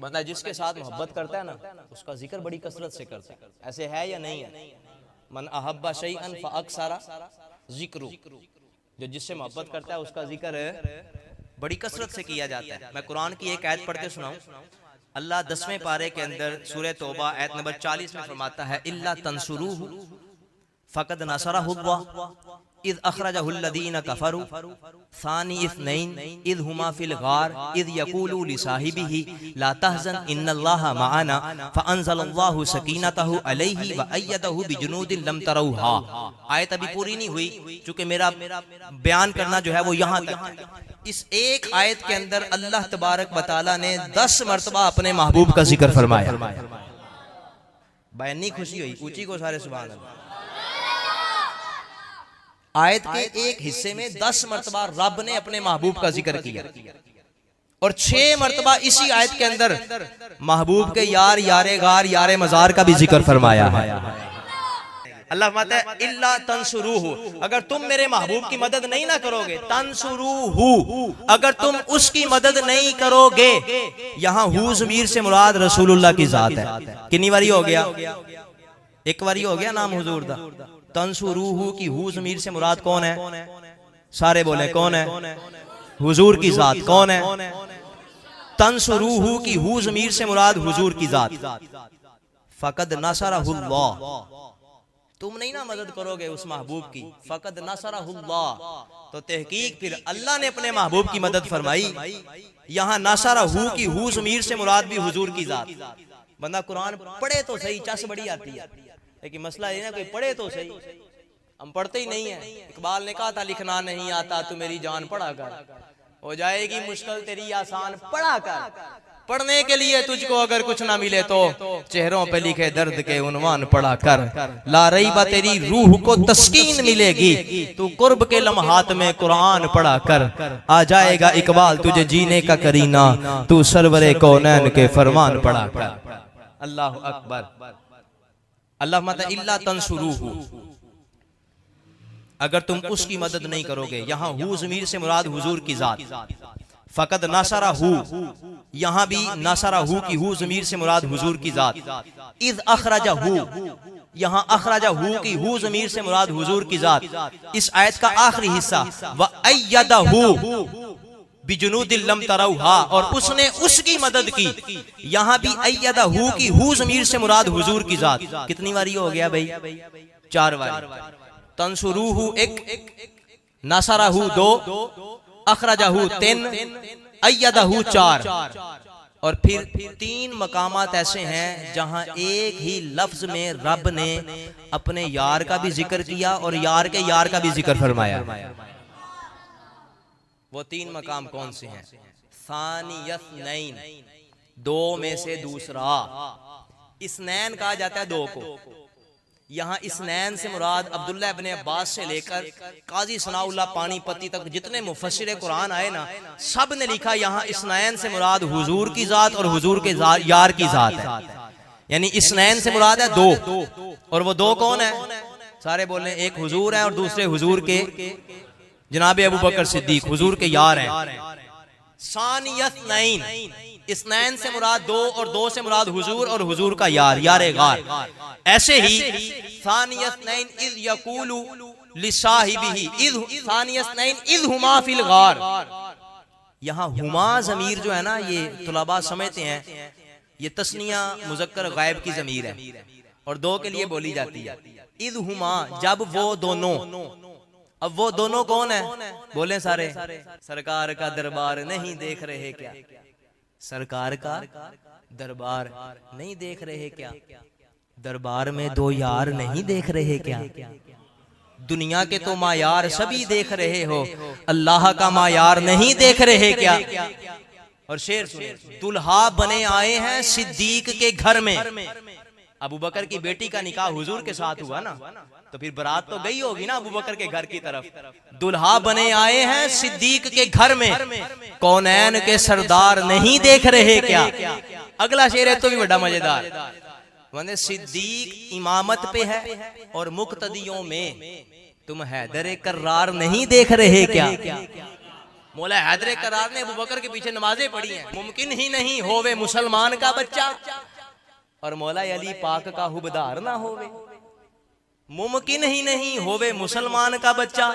बंदा जिसके साथ मोहब्बत करता है ना, उसका जिक्र बड़ी कसरत से करता है। ऐसे है या नहीं है? मन अहब्बा शैअन फअक्सरा जिक्रू, जो जिससे मोहब्बत करता है उसका जिक्र बड़ी कसरत से किया जाता है। मैं कुरान की एक आयत पढ़ के सुनाऊं। अल्लाह 10वें पारे के अंदर सूरह तौबा आयत नंबर 40 में फरमाता है, इल्ला तंसुरूहु फकद नसरहुल्लाह इद अखरजहुल्लज़ीना कफरू सानी इस्नैन इद हुमा फिल गार इद यकूलु लिसाहिबिही ला तहज़न इन्नल्लाहा मअना फअंज़लल्लाहु सकीनतहु अलैहि व अय्यदहु बिजुनूदिन लम तरौहा। आयत अभी पूरी नहीं हुई, चूंकि मेरा बयान करना जो है वो यहाँ तक। इस एक आयत के अंदर अल्लाह तबारक व तआला ने 10 मरतबा अपने महबूब का जिक्र फरमाया। बयानी खुशी हुई, ऊंची को सारे सुभान अल्लाह। आयत के एक हिस्से में 10 मरतबा रब ने अपने महबूब का जिक्र किया, और 6 मरतबा इसी आयत के अंदर महबूब के यार, यारे गार, यारे मजार का भी जिक्र फरमाया है। अल्लाह फरमाता है इल्ला तंसुरूहु, अगर तुम मेरे महबूब की मदद नहीं ना करोगे, तंसुरूहु, अगर तुम उसकी मदद नहीं करोगे। यहाँ हु ज़मीर से मुराद रसूलुल्लाह की जात है। कितनी बारी हो गया? एक बारी हो गया नाम हुजूर दा। तंसुरूहु की हु ज़मीर से मुराद कौन है? सारे बोले कौन है? हुजूर की जात। कौन है? तंसुरूहु की हु ज़मीर से मुराद हुजूर की जात। फकद नसरहुल्लाह, तुम नहीं ना मदद करोगे उस महबूब की, फकद नसरहुल्लाह, तो तहकीक फिर अल्लाह ने अपने महबूब की मदद फरमाई। यहाँ नसरहु की हु ज़मीर से मुराद भी हुजूर की जात। बंदा कुरान पढ़े तो सही, चस बड़ी आती है, लेकिन मसला ये ना कोई पढ़े तो सही, हम पढ़ते ही नहीं है। इकबाल ने कहा था लिखना नहीं आता तू मेरी जान पढ़ा कर, हो जाएगी मुश्किल तेरी आसान पढ़ा कर। पढ़ने के लिए तुझको अगर कुछ ना मिले तो चेहरों पे लिखे दर्द के उन्वान पढ़ा कर। ला रईबा तेरी रूह को तस्कीन मिलेगी, तू कुर्ब के लम्हात में कुरान पढ़ा कर। आ जाएगा इकबाल तुझे जीने का करीना, तू सरवरे कौनैन के फरमान पढ़ा कर। अल्लाह अकबर। अल्लाह मत इल्ला तंसुरूहु, अगर तुम उसकी मदद नहीं करोगे। यहाँ हु ज़मीर से मुराद हुजूर की जात। फकद नसरा हु, यहाँ भी नसरा हु की हु ज़मीर से मुराद हुजूर की जात। इज़ अखरजा हु, यहाँ अखरजा हु की हु ज़मीर से मुराद हुजूर की जात। इस आयत का आखिरी हिस्सा व अय्यदहु बिजुनूदिल लम तरौहा, और उसने उसकी मदद की। यहाँ भी अय्यदहु की हु ज़मीर से मुराद हुजूर की जात। कितनी बारी हो गया भाई? 4 बारी। तंसुरूहु 1, नसरहु 2, अखरजहु 3, अय्यदहु 4। और फिर 3 मकामात ऐसे हैं जहां एक ही लफ्ज में रब ने अपने यार का भी जिक्र किया और यार के यार का भी जिक्र फरमाया। वो 3 मकाम कौन से हैं? सानियस्नैन, 2 में से दूसरा। इस्नैन कहा जाता है 2 को। यहाँ इस्नैन से मुराद अब्दुल्लाह इब्ने अब्बास से लेकर काजी सनाउल्लाह पानीपति तक जितने मुफस्सिर कुरान आए ना, सब ने लिखा यहाँ इस्नैन से मुराद हुजूर की जात और हुजूर के यार की जात है। यानी इस्नैन से मुराद है 2, और वो 2 कौन है? सारे बोल रहे हैं, एक हुजूर है और दूसरे हुजूर के जनाब अबू बकर सिद्दीक, हुजूर के यार हैं। सानियस्नैन, इस्नैन से मुराद 2 और 2 से मुराद हुजूर और हुजूर का यार, यारे गार। ऐसे ही सानियस्नैन इज़ यकूलु लिसाहिबिही, इज़ सानियस्नैन इज़ हुमा फिल गार। यहाँ हुमा ज़मीर जो है ना, ये तुलबा समझते हैं ये तस्निया मुज़क्कर गायब की ज़मीर है और 2 के लिए बोली जाती है। इज़ हुमा, जब वो दोनों। अब वो दोनों कौन है? बोले सारे। सरकार का दरबार नहीं देख रहे क्या? सरकार का दरबार नहीं देख रहे क्या? दरबार में 2 यार नहीं देख रहे क्या? दुनिया के तो मायार सभी देख रहे हो, अल्लाह का मायार नहीं देख रहे क्या? और शेर सुनिए, दुल्हा बने आए हैं सिद्दीक के घर में। अबू बकर की बेटी का निकाह हुजूर के साथ हुआ ना, तो फिर बारात तो गई होगी ना अबू बकर के घर की तरफ। दुल्हा बने आए हैं सिद्दीक के घर में, कौनैन के सरदार नहीं देख रहे क्या? अगला शेर है तो भी बड़ा मजेदार। वने सिद्दीक इमामत पे है और मुक्तदियों में तुम हैदर कर्रार नहीं देख रहे क्या? मौला हैदर कर्रार ने अबू बकर के पीछे नमाजें पढ़ी हैं। मुमकिन ही नहीं होवे मुसलमान का बच्चा और मौला अली पाक का हुबदार ना होवे। मुमकिन ही नहीं होवे मुसलमान का बच्चा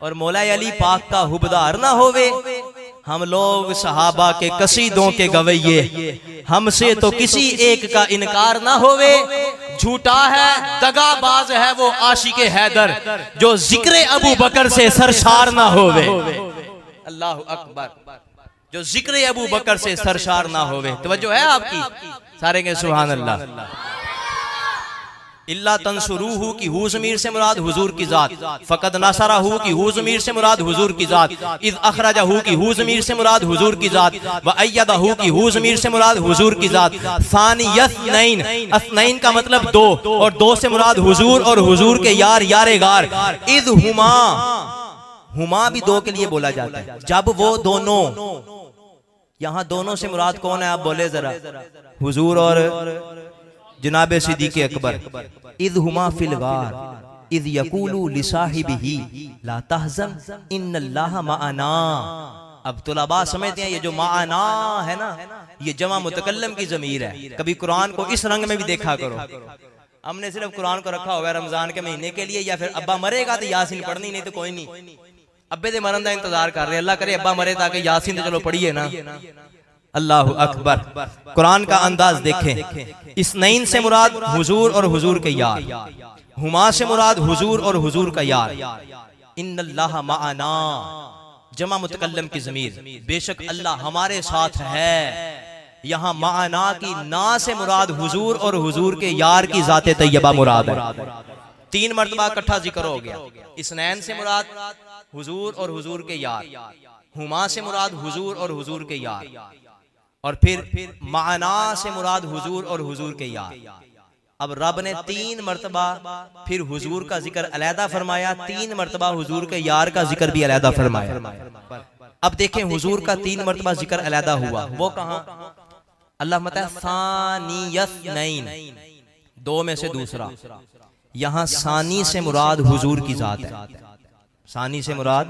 और मौला अली पाक का हुबदार ना होवे। हम लोग सहाबा के कसीदों के गवैये, हमसे तो किसी एक का इनकार ना होवे। झूठा है दगाबाज है वो आशिके हैदर, जो जिक्र अबू बकर से सरशार ना होवे। अल्लाह अकबर। जो जिक्र अबू बकर से सरशार ना होवे। तवज्जो है आपकी? सारे के सुभान अल्लाह। इल्ला तंसुरूहु की हु ज़मीर से मुराद हुजूर की जात। फकद नसरहु की हु ज़मीर से मुराद हुजूर की जात। इज़ अखरजहु की हु ज़मीर से मुराद हुजूर की जात। व अय्यदहु की हु ज़मीर से मुराद हुजूर की जात। सानियस्नैन, अस्नैन का मतलब 2 और 2 से मुराद हुजूर और हुजूर के यार, यारे गार। इज़ हुमा, हुमा भी 2 के लिए बोला जाता है। जब वो दोनों, यहाँ दोनों से मुराद कौन है? आप बोले जरा। हुजूर और जनाबे सिद्दीक़ अकबर। इज़ हुमा फिल गार इज़ यकूलु लिसाहिबिही ला तहज़न इन्नल्लाह माअना। अब तुलबा समझते हैं ये जो माअना है ना, ये जमा मुतकल्लम की ज़मीर है। कभी कुरान को इस रंग में भी देखा करो। हमने सिर्फ कुरान को रखा हुआ है रमजान के महीने के लिए, या फिर अब्बा मरेगा तो यासीन पढ़नी, नहीं तो कोई नहीं। अब्बे दे मरन का इंतजार कर रहे, अल्लाह करे अब्बा मरे ताकि यासीन तो चलो पढ़िए ना। अल्लाह अकबर। कुरान का अंदाज देखें। इस्नैन से मुराद हुजूर और हुजूर के यार, हुमा से मुराद हुजूर और हुजूर का यार। इन्नल्लाह माअना, जमा मुतकल्लम की ज़मीर, बेशक अल्लाह हमारे साथ है। यहाँ माअना की ना से मुराद हुजूर और हुजूर के यार की ज़ाते तैयबा मुराद है। 3 मरतबा इकट्ठा जिक्र हो गया। इस्नैन से मुराद हुजूर और हुजूर के यार, हुमा से मुराद हुजूर और हुजूर के यार, और फिर माना से मुराद हुजूर और हुजूर के यार। अब रब ने 3 मरतबा फिर हुजूर का जिक्र अलहदा फरमाया, 3 मरतबा हुजूर के यार का जिक्र भी अलहदा फरमाया। अब देखें हुजूर का 3 मरतबा जिक्र अलहदा हुआ, वो कहां? अल्लाह मता सानियस्नैन, 2 में से दूसरा। यहां सानी से मुराद हुजूर की जात है। सानी से मुराद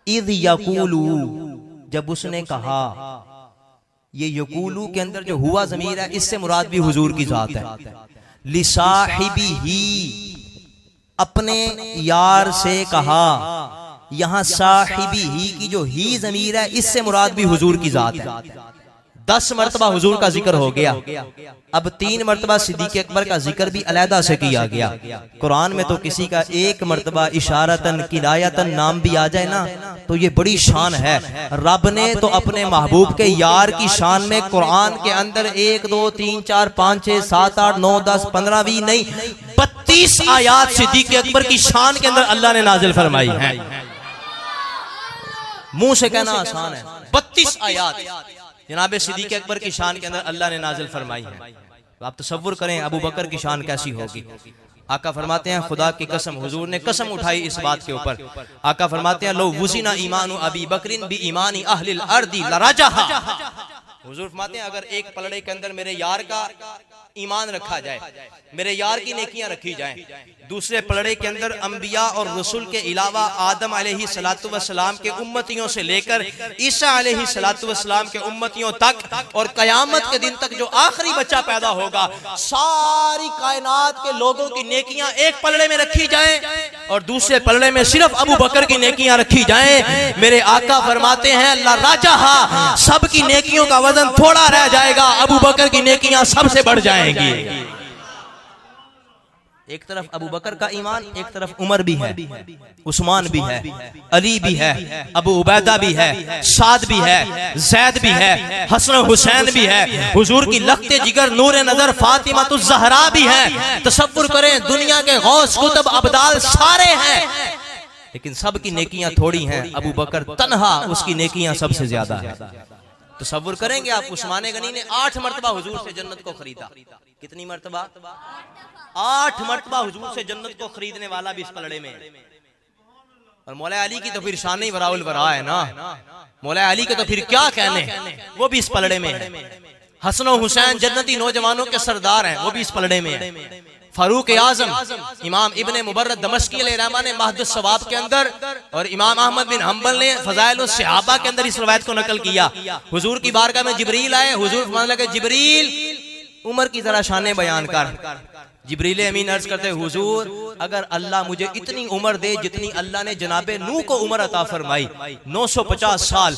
इद यकूलू, जब उसने कहा। ये यकूलू के अंदर जो हुआ ज़मीर है, इससे मुराद भी हुजूर की जात है। लिसाहिबिही, अपने यार से कहा। यहां साहिबिही की जो ही ज़मीर है, इससे मुराद भी हुजूर की जात है। 10 मरतबा हुजूर का जिक्र हो गया। अब 3 मरतबा सिद्दीक़ अकबर का जिक्र भी अलहदा से किया गया। कुरान में तो किसी का 1 मरतबा इशारतन किनायतन नाम भी आ जाए ना, तो ये बड़ी शान है। रब ने तो अपने महबूब के यार की शान में कुरान के अंदर 1 2 3 4 5 6 7 8 9 10 15 20 नहीं 32 आयात सिद्दीक़ अकबर की शान के अंदर अल्लाह ने नाजिल फरमाई है। मुंह से कहना आसान है, 32 आयात जनाबे सिद्दीक़ अकबर की शान के अंदर अल्लाह ने नाजिल फरमाई है। तो आप तसव्वुर करें अबू बकर की शान कैसी होगी। आका फरमाते हैं खुदा की कसम, हुजूर ने कसम उठाई इस बात के ऊपर। आका फरमाते हैं लो वुज़िना ईमानु अबी बकरिन बी ईमानी अहलिल अर्दी लराजहा। हुजूर फरमाते हैं अगर एक पलड़े के अंदर मेरे यार का ईमान रखा जाए, मेरे यार की नेकियां रखी जाएं, दूसरे पलड़े के अंदर अंबिया और रसूल के अलावा आदम अलैहि सलातु वस्सलाम के उम्मतियों से लेकर ईसा अलैहि सलातु वस्सलाम के उम्मतियों तक और कयामत के दिन तक जो आखिरी बच्चा पैदा होगा, सारी कायनात के लोगों की नेकियां एक पलड़े में रखी जाएं और दूसरे पलड़े में सिर्फ अबू बकर की नेकियां रखी जाएं। मेरे आका फरमाते हैं लराजहा, सब की नेकियों का वजन थोड़ा रह जाएगा, अबू बकर की नेकियां सबसे बढ़ जाएंगी। एक तरफ अबू बकर का ईमान, एक तरफ उमर भी है, उस्मान भी है, अली भी है, अबू उबैदा भी है, साद भी है, जैद भी है, हसन हुसैन भी है, हुजूर की लखते जिगर नूर नजर फातिमा तो ज़हरा भी है। तसव्वुर करें दुनिया के गौस कुतुब अब्दाल सारे हैं, लेकिन सब की नेकियां थोड़ी हैं। अबू बकर तन्हा, उसकी नेकियां सबसे ज्यादा है। तसव्वुर करेंगे आप, उस्मान गनी ने 8 मरतबा हुजूर से जन्नत को खरीदा। कितनी मरतबा? 8 मरतबा हुजूर से जन्नत को खरीदने वाला भी इस पलड़े में है। और मौला अली की तो फिर शान ही बराउल बरा है ना, मौला अली के तो फिर क्या कहने, वो भी इस पलड़े में है। हसन हुसैन जन्नती नौजवानों के सरदार हैं, वो भी इस पलड़े में है। फारूक आजम इमाम इब्ने मुबर्रद दमश्की अलैहिर्रहमा ने महदुस सवाब के अंदर और इमाम अहमद बिन हम्बल ने फज़ाइल उस सहाबा के अंदर इस रवायत को नकल किया। हुजूर की बारगाह में जिब्रील आए, हुजूर फरमाने लगे जिब्रील उमर की जरा शाने बयान कर। जिब्रील अमीन अर्ज करते हुजूर अगर अल्लाह मुझे इतनी उम्र दे जितनी अल्लाह ने जनाबे नूह को उम्र अता फरमाई, 950 साल,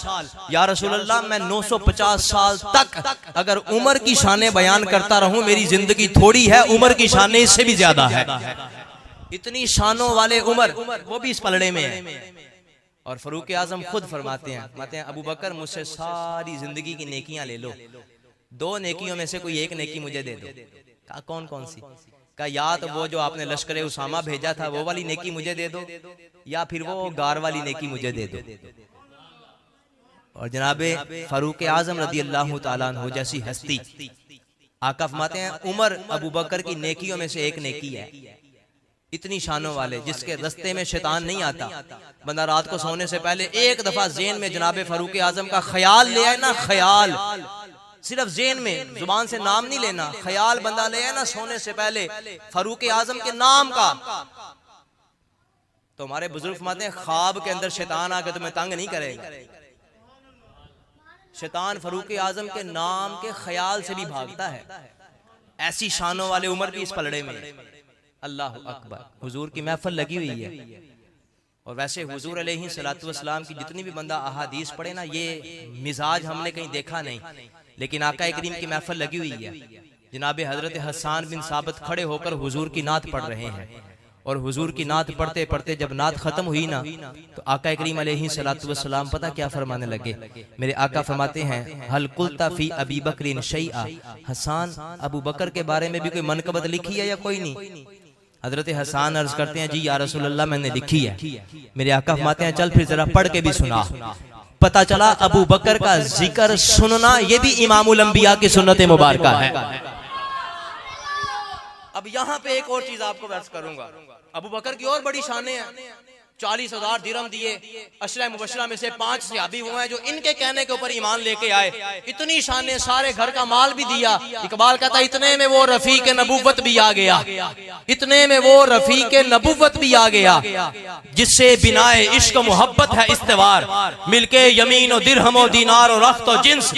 या रसूल अल्लाह मैं 950 साल तक अगर उम्र की शाने बयान करता रहूं, मेरी जिंदगी थोड़ी है, उम्र की शाने इससे भी ज्यादा है। इतनी शानों वाले उम्र, वो भी इस पलड़े में है। और फारूक आजम खुद फरमाते हैं अबू बकर मुझसे सारी जिंदगी की नेकियां ले लो, 2 नेकियों में से कोई एक नेकी मुझे दे दो। कहा कौन कौन सी? का या तो वो जो आपने लश्कर उसामा भेजा था वो वाली नेकी मुझे दे दो, या फिर वो गार वाली नेकी मुझे दे दो। और जनाबे फारूक आजम रदी अल्लाह तआला अन्हु जैसी हस्ती, आका फरमाते हैं उमर अबू बकर की नेकियों में से एक नेकी है। इतनी शानों वाले जिसके रास्ते में शैतान नहीं आता, बंदा रात को सोने से पहले एक दफा ज़ेन में जनाबे फारूक आजम का ख्याल ले आए ना, ख्याल सिर्फ ज़ेन में, जुबान से नाम नहीं लेना, ख्याल बंदा ले आए ना सोने से पहले फारूक आजम के नाम का, तो हमारे बुजुर्ग फरमाते हैं ख्वाब के अंदर शैतान आके तुम्हें तंग नहीं करेगा। शैतान फारूक आजम के नाम के ख्याल से भी भागता है। ऐसी शानों वाले उमर भी इस पलड़े में। अल्लाह अकबर। हुजूर की महफिल लगी हुई है। और वैसे हुजूर अलैहि सलातु वस्सलाम की जितनी भी बंदा अहादीस पढ़े ना, ये मिजाज हमने कहीं देखा नहीं, लेकिन आका करीम की महफिल लगी हुई है। जनाब हजरत हसन बिन साबित खड़े होकर हुजूर की नात पढ़ रहे हैं, और हुजूर की नात पढ़ते पढ़ते जब नात खत्म हुई ना, तो आका करीम अलैहि सलातु वस्सलाम पता क्या फरमाने लगे? मेरे आका फरमाते हैं हल कुल्ता फी अबी बकरिन शैआ, हसन अबू बकर के बारे में भी कोई मनकबत लिखी है या कोई नहीं? हजरत हसन अर्ज करते हैं जी या रसूल अल्लाह मैंने लिखी है। मेरे आका फरमाते हैं चल फिर जरा पढ़ के भी सुना। पता चला अबू बकर का जिक्र सुनना ये भी इमामुल अंबिया की सुन्नत मुबारका है। अब यहाँ पे एक और चीज आपको अर्ज करूंगा। अबू बकर की और बड़ी शानें हैं। 40,000 दिरहम दिए। अशरा मुबशरा में से 5 सहाबी वो हैं जो इनके कहने के ऊपर ईमान लेके आए। इतनी शानें, सारे घर का माल भी दिया। इकबाल कहता इतने में वो रफीक नबुव्वत भी आ गया, इतने में वो रफीक नबुव्वत भी आ गया जिससे बिनाए इश्क मोहब्बत है इस्तेवार, मिलके यमीन और दिरहम और दीनार और रख्त और जिन्स,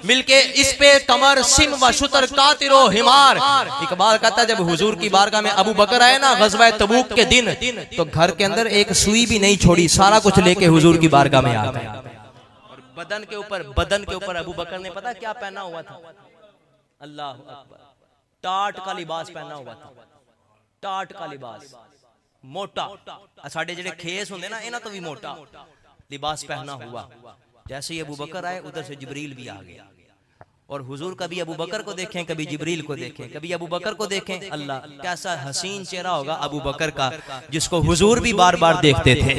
मिलके इस पे कमर सिम व शुतर कातिरो हिमार। इकबाल कहता जब हुजूर की बारगाह में अबू बकर आए ना गज़वा तबूक के दिन, तो घर के अंदर एक सुई भी नहीं छोड़ी, सारा कुछ लेके हुजूर की बारगाह में आ गए। और बदन के ऊपर अबू बकर ने पता क्या पहना हुआ था? अल्लाह अकबर, टाट का लिबास पहना हुआ था। टाट का लिबास, मोटा, साढ़े जेडे खेस होंगे ना इन्हां तो भी मोटा लिबास पहना हुआ। जैसे ही अबू बकर आए उधर से जिब्रील भी आ गया। और हुजूर कभी अबू बकर को देखें, कभी जिब्रील को देखें, कभी अबू बकर को देखें। अल्लाह, कैसा हसीन चेहरा होगा अबू बकर का जिसको हुजूर भी बार बार देखते थे।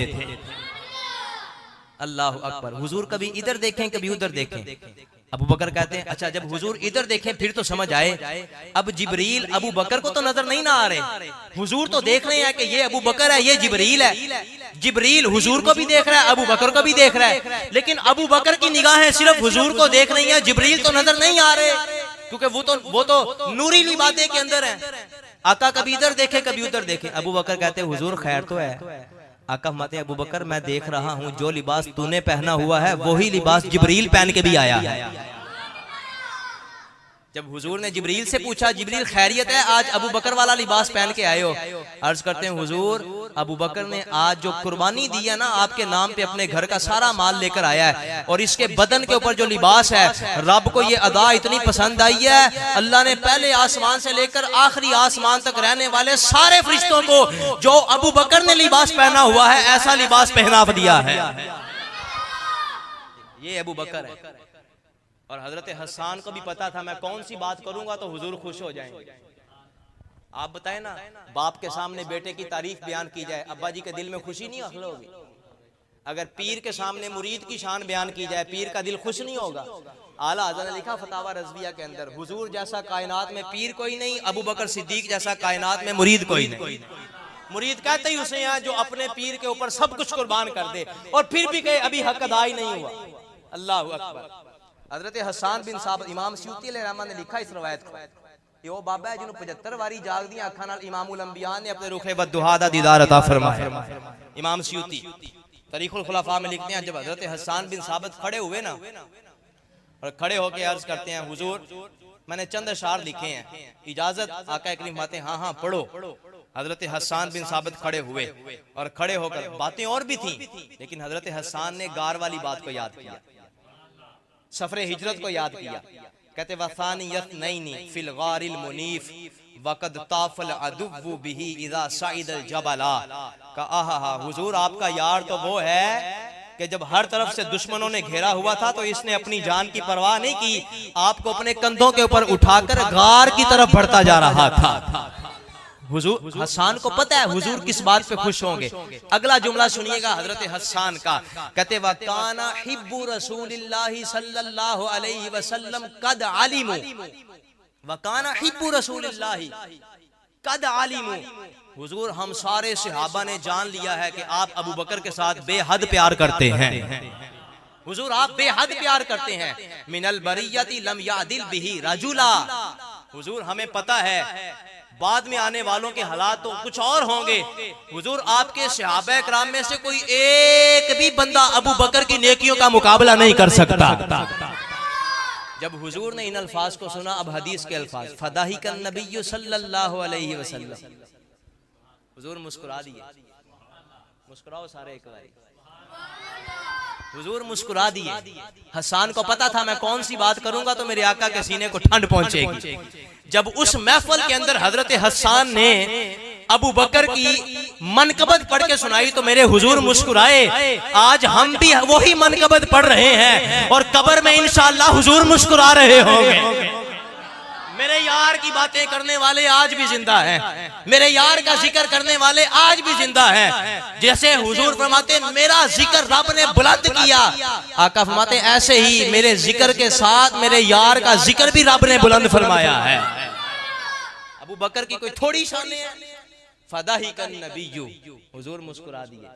अल्लाह अकबर। हुजूर कभी इधर देखें, कभी उधर देखें। अबू बकर कहते हैं अच्छा जब हुजूर इधर देखें फिर तो समझ आए। अब जिब्रील अबू बकर को तो नजर नहीं ना आ रहे, हुजूर तो देख रहे हैं कि ये अबू बकर है, ये जिब्रील है। जिब्रील हुजूर को भी देख रहा है, अबू बकर को भी देख रहा है, लेकिन अबू बकर की निगाहें सिर्फ हुजूर को देख रही हैं, जिब्रील तो नजर नहीं आ रहे, क्योंकि वो तो नूरी लिबादे के अंदर है। आका कभी इधर देखे, कभी उधर देखे। अबू बकर कहते हैं हुजूर खैर तो है। आका फरमाते हैं अबू बकर मैं देख रहा हूं जो लिबास तूने पहना हुआ है वही लिबास जिब्रील पहन के भी आया है। जब हुजूर ने जिब्रील से पूछा जिब्रील खैरियत है, आज अबू बकर वाला लिबास पहन के आए हो? अर्ज करते हैं हुजूर अबू बकर ने आज जो कुर्बानी दी है ना आपके नाम पे, अपने घर का सारा माल लेकर आया है, और इसके बदन के ऊपर जो लिबास है रब को ये अदा इतनी पसंद आई है, अल्लाह ने पहले आसमान से लेकर आखिरी आसमान तक रहने वाले सारे फरिश्तों को जो अबू बकर ने लिबास पहना हुआ है ऐसा लिबास पहना दिया है। ये अबू बकर है। और हजरत हसन को भी पता था मैं कौन सी बात करूंगा तो हुजूर खुश हो जाएंगे। आप बताएं ना, बाप के सामने बेटे की तारीफ बयान की जाए, अब्बा जी के दिल में खुशी नहीं होगी? अगर पीर के सामने मुरीद की शान बयान की जाए, पीर का दिल खुश नहीं होगा? आला हज़रत ने लिखा फतावा रज़विया के अंदर, हुजूर जैसा कायनात में पीर कोई नहीं, अबू बकर सिद्दीक जैसा कायनात में मुरीद कोई नहीं। मुरीद कहते ही उसे हैं जो अपने पीर के ऊपर सब कुछ कुर्बान कर दे और फिर भी कहे अभी हक अदा ही नहीं हुआ। अल्लाह अकबर। हजरत हसन बिन साबित, इमाम स्यूती अलैहिर्रहमत ने लिखा इस रवायत को, ये वो बाबा है जिन्होंने 75 वारी जाग दी अखां नाल इमामुल अंबिया ने अपने रुखे बद्दुहा दा दीदार अता फरमाया। इमाम स्यूती तारीखुल खुलफा में लिखते हैं जब हजरत हसन बिन साबित खड़े हुए ना, और खड़े होकर अर्ज करते हैं हुजूर मैंने चंद अशार लिखे हैं, इजाजत? आका करीम फरमाते हैं हाँ पढ़ो। हजरत हसन बिन साबित खड़े हुए और खड़े होकर, बातें और भी थी लेकिन हजरत हसन ने गार वाली बात को याद किया, सफरे हिजरत को याद किया। कहते वसानियत नैनी फिल गारिल मुनीफ वक़द ताफल अदुव्वु बिही इज़ा सईदल जबला। का आहा हुजूर आपका यार तो वो है कि जब हर तरफ से दुश्मनों ने घेरा हुआ था तो इसने अपनी जान की परवाह नहीं की, आपको अपने कंधों के ऊपर उठाकर गार की तरफ बढ़ता जा रहा था। हुजूर हसन को पता है हुजूर किस बात पे खुश होंगे। अगला जुमला सुनिएगा हजरत हसन का, कहते वकाना हिब्बु रसूलिल्लाहि सल्लल्लाहु अलैहि वसल्लम कद अलिमु, वकाना हिब्बु रसूलिल्लाहि कद अलिमु। हुजूर हम सारे सहाबा ने जान लिया है कि आप अबू बकर के साथ बेहद प्यार करते हैं। हुजूर आप बेहद प्यार करते हैं। मिनल बरियति लम यादिल बिही रजुला। हुजूर हमें पता है बाद में आने वालों के हालात तो कुछ और होंगे। हुजूर आपके सहाबा किराम में से कोई एक भी बंदा अबू बकर की नेकियों का मुकाबला नहीं कर सकता। जब हुजूर ने इन अल्फाज को सुना, अब हदीस के अल्फाज, फदाहिकन नबी सल्लल्लाहु अलैहि वसल्लम, हुजूर मुस्कुरा दिए। मुस्कुराओ सारे एक बार। हुजूर मुस्कुरा दिए। हसन को पता था मैं कौन सी बात करूंगा तो मेरे आका के सीने को ठंड पहुंचेगी। जब उस महफिल के अंदर हजरत हसन ने अबू बकर की मनकबत पढ़ के सुनाई तो मेरे हुजूर मुस्कुराए। आज हम भी वही मनकबत पढ़ रहे हैं और कब्र में इंशाअल्लाह हुजूर मुस्कुरा रहे होंगे। मेरे यार की बातें करने वाले आज भी जिंदा हैं, मेरे यार का जिक्र करने वाले आज भी जिंदा हैं। जैसे हुजूर फरमाते मेरा जिक्र रब ने बुलंद किया, आका फरमाते ऐसे ही मेरे जिक्र के साथ मेरे यार का जिक्र भी रब ने बुलंद फरमाया है। अबू बकर की कोई थोड़ी शान है, फदा ही कन नबीयू, हुजूर मुस्कुरा दिए।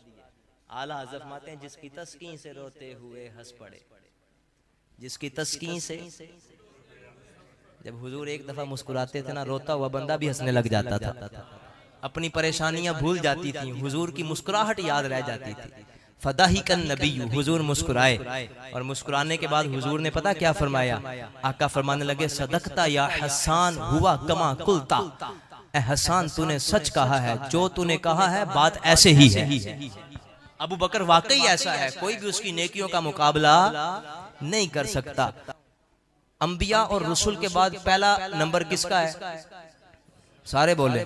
आला हज़रत फरमाते हैं जिसकी तस्कीन से रोते हुए हंस पड़े, जिसकी तस्कीन से, जब हुजूर एक दफा मुस्कुराते थे ना, रोता हुआ बंदा भी हंसने लग जाता था, अपनी परेशानियां भूल जाती थी, हुजूर की मुस्कुराहट याद रह जाती थी। फदा ही कन नबीयू, हुजूर मुस्कुराए और मुस्कुराने के बाद हुजूर ने पता क्या फरमाया, आका फरमाने लगे सदकता या हसान हुआ कमा कुलता, ए हसान तूने सच कहा है, जो तूने कहा है बात ऐसे ही है। अबू बकर वाकई ऐसा है, कोई भी उसकी नेकियों का मुकाबला नहीं कर सकता। अंबिया और रसूल के बाद पहला नंबर किसका है? सारे बोले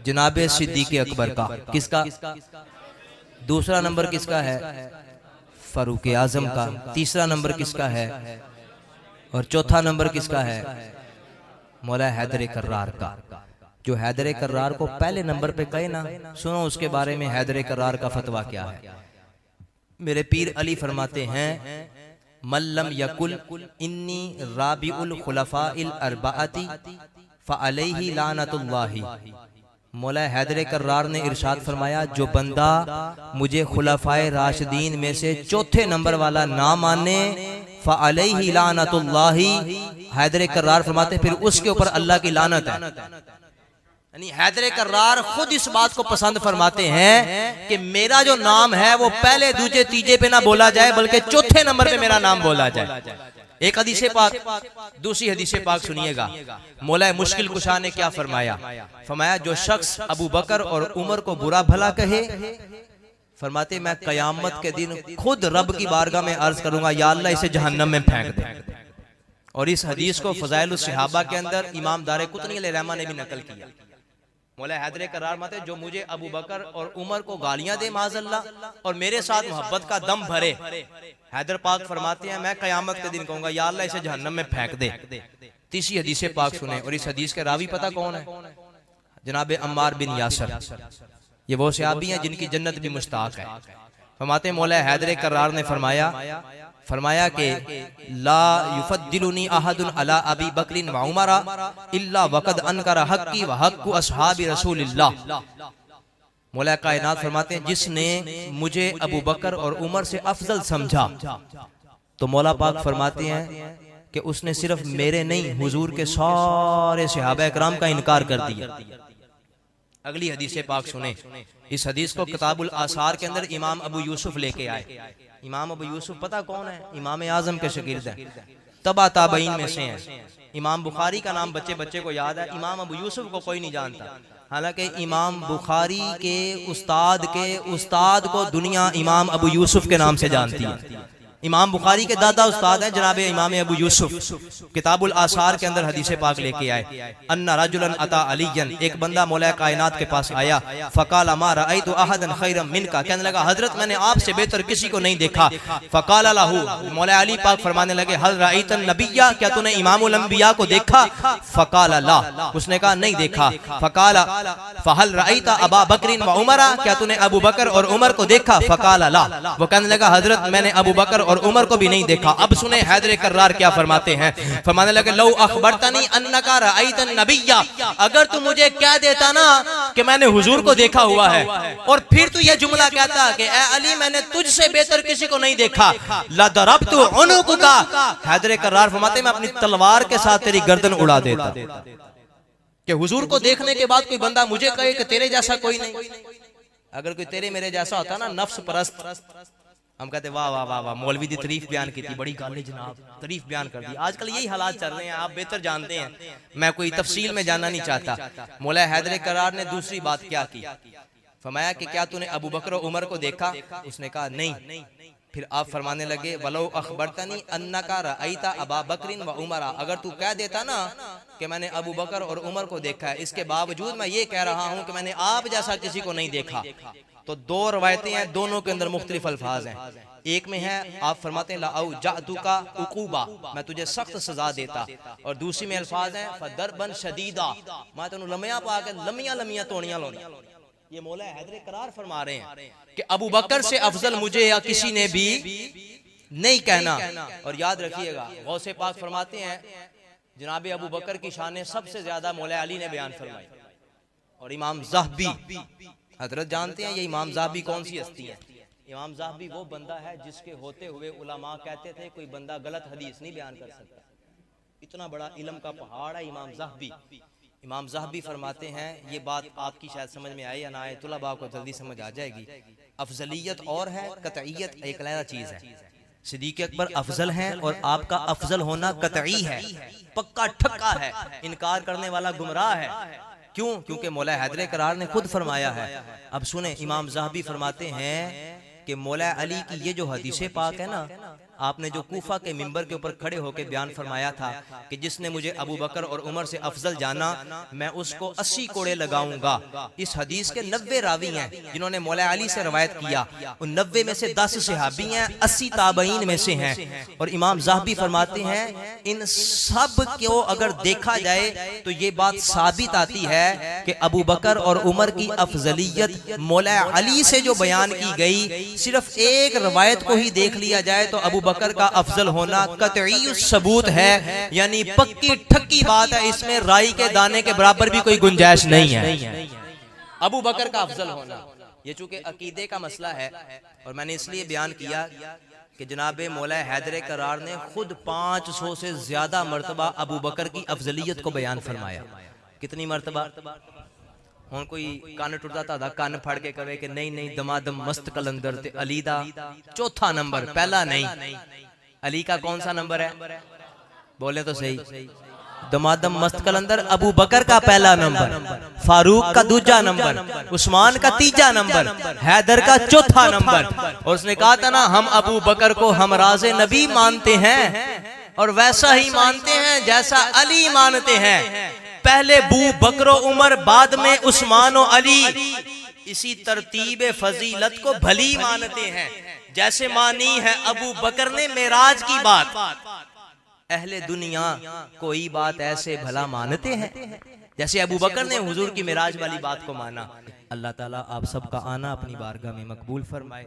जनाबे सिद्दीक अकबर का। किसका? दूसरा नंबर किसका है? फारूक आजम का। तीसरा नंबर किसका है? और चौथा नंबर किसका है? मौला हैदर कर्रार का। जो हैदर कर्रार को पहले नंबर पे कहे ना, सुनो उसके बारे में हैदर कर्रार का फतवा क्या है। मेरे पीर अली फरमाते हैं मल्लम यकुल इन्नी राबिउल खुलफाइल अर्बाअती फअलैहि लानतुल्लाहि। मौला हैदर कर्रार ने इरशाद फरमाया जो बंदा मुझे खुलफाए राशिदीन में से चौथे नंबर वाला ना माने फअलैहि लानतुल्लाहि, हैदर कर्रार फरमाते फिर उसके ऊपर अल्लाह की लानत है। यानी हैदर कर्रार खुद इस बात को पसंद फरमाते हैं कि मेरा जो नाम है वो पहले दूसरे तीजे पे ना बोला जाए बल्कि चौथे नंबर पे मेरा नाम बोला जाए। एक हदीस पाक, दूसरी हदीस पाक सुनिएगा। मौला मुश्किल कुशा ने क्या फरमाया? फरमाया जो शख्स अबू बकर और उमर को बुरा भला कहे, फरमाते मैं कयामत के दिन खुद रब की बारगाह में अर्ज करूंगा या अल्लाह इसे जहन्नम में फेंक दे। और इस हदीस को फजाइल सहाबा के अंदर इमाम दारे कुतनी अलैहिर्रहमा ने भी नकल किया। मौला हैदर कर्रार माते जो मुझे अबू बकर और उमर को गालियां दे माज़अल्लाह और मेरे साथ मोहब्बत का दम भरे, हैदर पाक फरमाते हैं मैं कयामत के दिन कहूंगा या अल्लाह इसे जहन्नम में फेंक दे। तीसरी हदीस पाक सुने और इस हदीस के रावी पता कौन है? जनाब अम्मार बिन यासर। ये वो सहाबी हैं जिनकी जन्नत भी मुश्ताक है। फरमाते मौला हैदर कर्रार ने फरमाया कि ला युफद्दिलुनी अहदुन अला अबी बकरिन व उमरा इल्ला वक़द अनकरा हक्की व हक्कु अस्हाबी रसूलिल्लाह। मौला कायनात फरमाते हैं जिसने मुझे अबू बकर और उमर से अफजल समझा तो मौला पाक फरमाते हैं कि उसने सिर्फ मेरे नहीं हुजूर के सारे सहाबा इकराम का इनकार कर दिया। अगली हदीस पाक सुने। इस हदीस को किताबुल आसार के अंदर इमाम अबू यूसुफ लेके आए। इमाम अबू यूसुफ पता कौन है? इमाम आजम के शागिर्द हैं, तबा ताबईन में से हैं। इमाम बुखारी का नाम बच्चे बच्चे को याद है, इमाम अबू यूसुफ को कोई नहीं जानता। हालांकि इमाम बुखारी के उस्ताद को दुनिया इमाम अबू यूसुफ के नाम से जानती है। इमाम बुखारी के दादा उस्ताद हैं जनाब इमाम अबू यूसुफ। किताबुल आसार के अंदर हदीस पाक लेके आए अन्ना रजुलन अता अलीयन, एक बंदा मौला कायनात के पास आया। फ़क़ाल मा रअयतु अहदन खैरन मिनका, कहने लगा हजरत मैंने आपसे बेहतर किसी को नहीं देखा। फ़क़ाल लहू, मौला अली पाक फरमाने लगे हल रअयतन नबिय्या, क्या तूने इमामुल अंबिया को देखा? फ़क़ाल ला, उसने कहा नहीं देखा। फ़क़ाल फ़हल रअयता अबा बकरिन व उमरा, क्या तूने अबू बकर और उमर को देखा? फ़क़ाल ला, वो कहने लगा हजरत मैंने अबू बकर और उमर को भी नहीं देखा। अब सुने हैदर कर्रार क्या फरमाते हैं। फरमाने लगे लौ अखबरतनी अन्नका रअयतन नबिय्या, अगर तू मुझे कह देता ना कि मैंने हुजूर को देखा हुआ है और फिर तू ये जुमला कहता कि ए अली मैंने तुझसे बेहतर किसी को नहीं देखा, लदरबतु उनुका, हैदर कर्रार फरमाते मैं अपनी तलवार के साथ तेरी गर्दन उड़ा देता। कि हुजूर को देखने के बाद कोई बंदा मुझे कहे कि तेरे जैसा कोई नहीं। अगर कोई तेरे मेरे जैसा होता ना नफ्स परस्त, हम कहते वाह वाह वाह वाह मौलवी दी तारीफ बयान की थी, बड़ी गाली जनाब, तारीफ बयान कर दी। आजकल यही हालात चल रहे हैं, आप बेहतर जानते हैं, मैं कोई तफसील में जानना नहीं चाहता। मौला हैदर कर्रार ने दूसरी बात क्या की? फरमाया कि क्या तूने अबू बकर और उमर को देखा? उसने कहा नहीं। फिर आप फरमाने लगे वलो अखबरतनी अन्नका रअयता अबा बकरिन व उमरा, अगर तू कह देता ना कि मैंने अबू बकर और उमर को देखा है, इसके बावजूद मैं ये कह रहा हूं कि मैंने आप जैसा किसी को नहीं देखा। तो दो रवायतें हैं, दोनों के अंदर मुख्तलिफ अल्फाज हैं। एक में है आप फरमाते हैं लाउ जातुका उकूबा, मैं तुझे सख्त सजा देता, और दूसरी में अल्फाज हैं फदरबन शदीदा, मैं तेनू लमिया पा के लमिया लमिया तोड़ियां लाउणियां। ये मौला हैदर करार फरमा रहे हैं कि अबू बकर से अफजल मुझे या किसी ने भी नहीं कहना। और याद रखिएगा गौसे पाक फरमाते हैं जनाब अबू बकर की शान सबसे ज्यादा मौला अली ने बयान फरमाई। और इमाम ज़ाहबी हजरत जानते हैं ये इमाम ज़ाहबी कौन सी हस्ती है? इमाम ज़ाहबी वो बंदा है जिसके होते हुए उलमा कहते थे कोई बंदा गलत हदीस नहीं बयान कर सकता। इतना बड़ा इल्म का पहाड़ है इमाम ज़ाहबी। इमाम ज़ाहबी फरमाते हैं, ये बात आपकी शायद समझ में आए या ना आए, तुलबा को जल्दी समझ आ जाएगी। अफजलियत और है, कतईयत एक अलग चीज है। सिद्दीक़ अकबर अफजल हैं और आपका अफजल होना कतई है, पक्का ठक्का है, इनकार करने वाला गुमराह है। क्यों? क्योंकि मौला हैदर करार ने खुद फरमाया है। अब सुने, इमाम ज़ाहबी फरमाते हैं कि मौला अली की ये जो हदीस पाक है ना, आपने जो कूफा के मिंबर के ऊपर खड़े होकर बयान फरमाया था कि जिसने मुझे अबू बकर और उमर से अफजल जाना मैं उसको 80 कोड़े लगाऊंगा। इस हदीस के 90 रावी हैं जिन्होंने मौला अली से रवायत किया। उन 90 में से 10 सहाबी हैं, 80 ताबईन में से हैं। और इमाम ज़ाहबी फरमाते हैं इन सब को अगर देखा जाए तो ये बात साबित आती है कि अबू बकर और उमर की अफजलियत मौला अली से जो बयान की गई, सिर्फ एक रवायत को ही देख लिया जाए तो अबू बकर का अफजल होना कतई सबूत है, यानी पक्की ठक्की बात है, इसमें राई के दाने के बराबर भी कोई गुंजाइश नहीं है अबू बकर का अफजल होना। ये चूंकि अकीदे का मसला है और मैंने इसलिए बयान किया कि जनाब मौला हैदर करार ने खुद 500 से ज्यादा मरतबा अबू बकर की अफजलियत को बयान फरमाया। कितनी मरतबा? हुण कोई कन टुरदा तादा कन फड़ के कहे कि नहीं नहीं दमादम मस्त कलंदर ते अली दा चौथा नंबर, पहला नहीं। अली का कौन सा नंबर है? बोले तो सही। दमादम मस्त कलंदर अबू बकर का पहला नंबर, फारूक का दूसरा नंबर, उस्मान का तीसरा नंबर, हैदर का चौथा नंबर। और उसने कहा था ना हम अबू बकर को हमराज़े नबी मानते हैं और वैसा ही मानते हैं जैसा अली मानते हैं। पहले बू बकरो उमर, बाद में उस्मान और अली। इसी तरतीब फजीलत को भली मानते हैं जैसे मानी है अबू बकर ने मेराज की बात। अहले दुनिया कोई बात ऐसे भला मानते हैं जैसे अबू बकर ने हुजूर की मेराज वाली बात को माना। अल्लाह ताला आप सबका आना अपनी बारगाह में मकबूल फरमाए।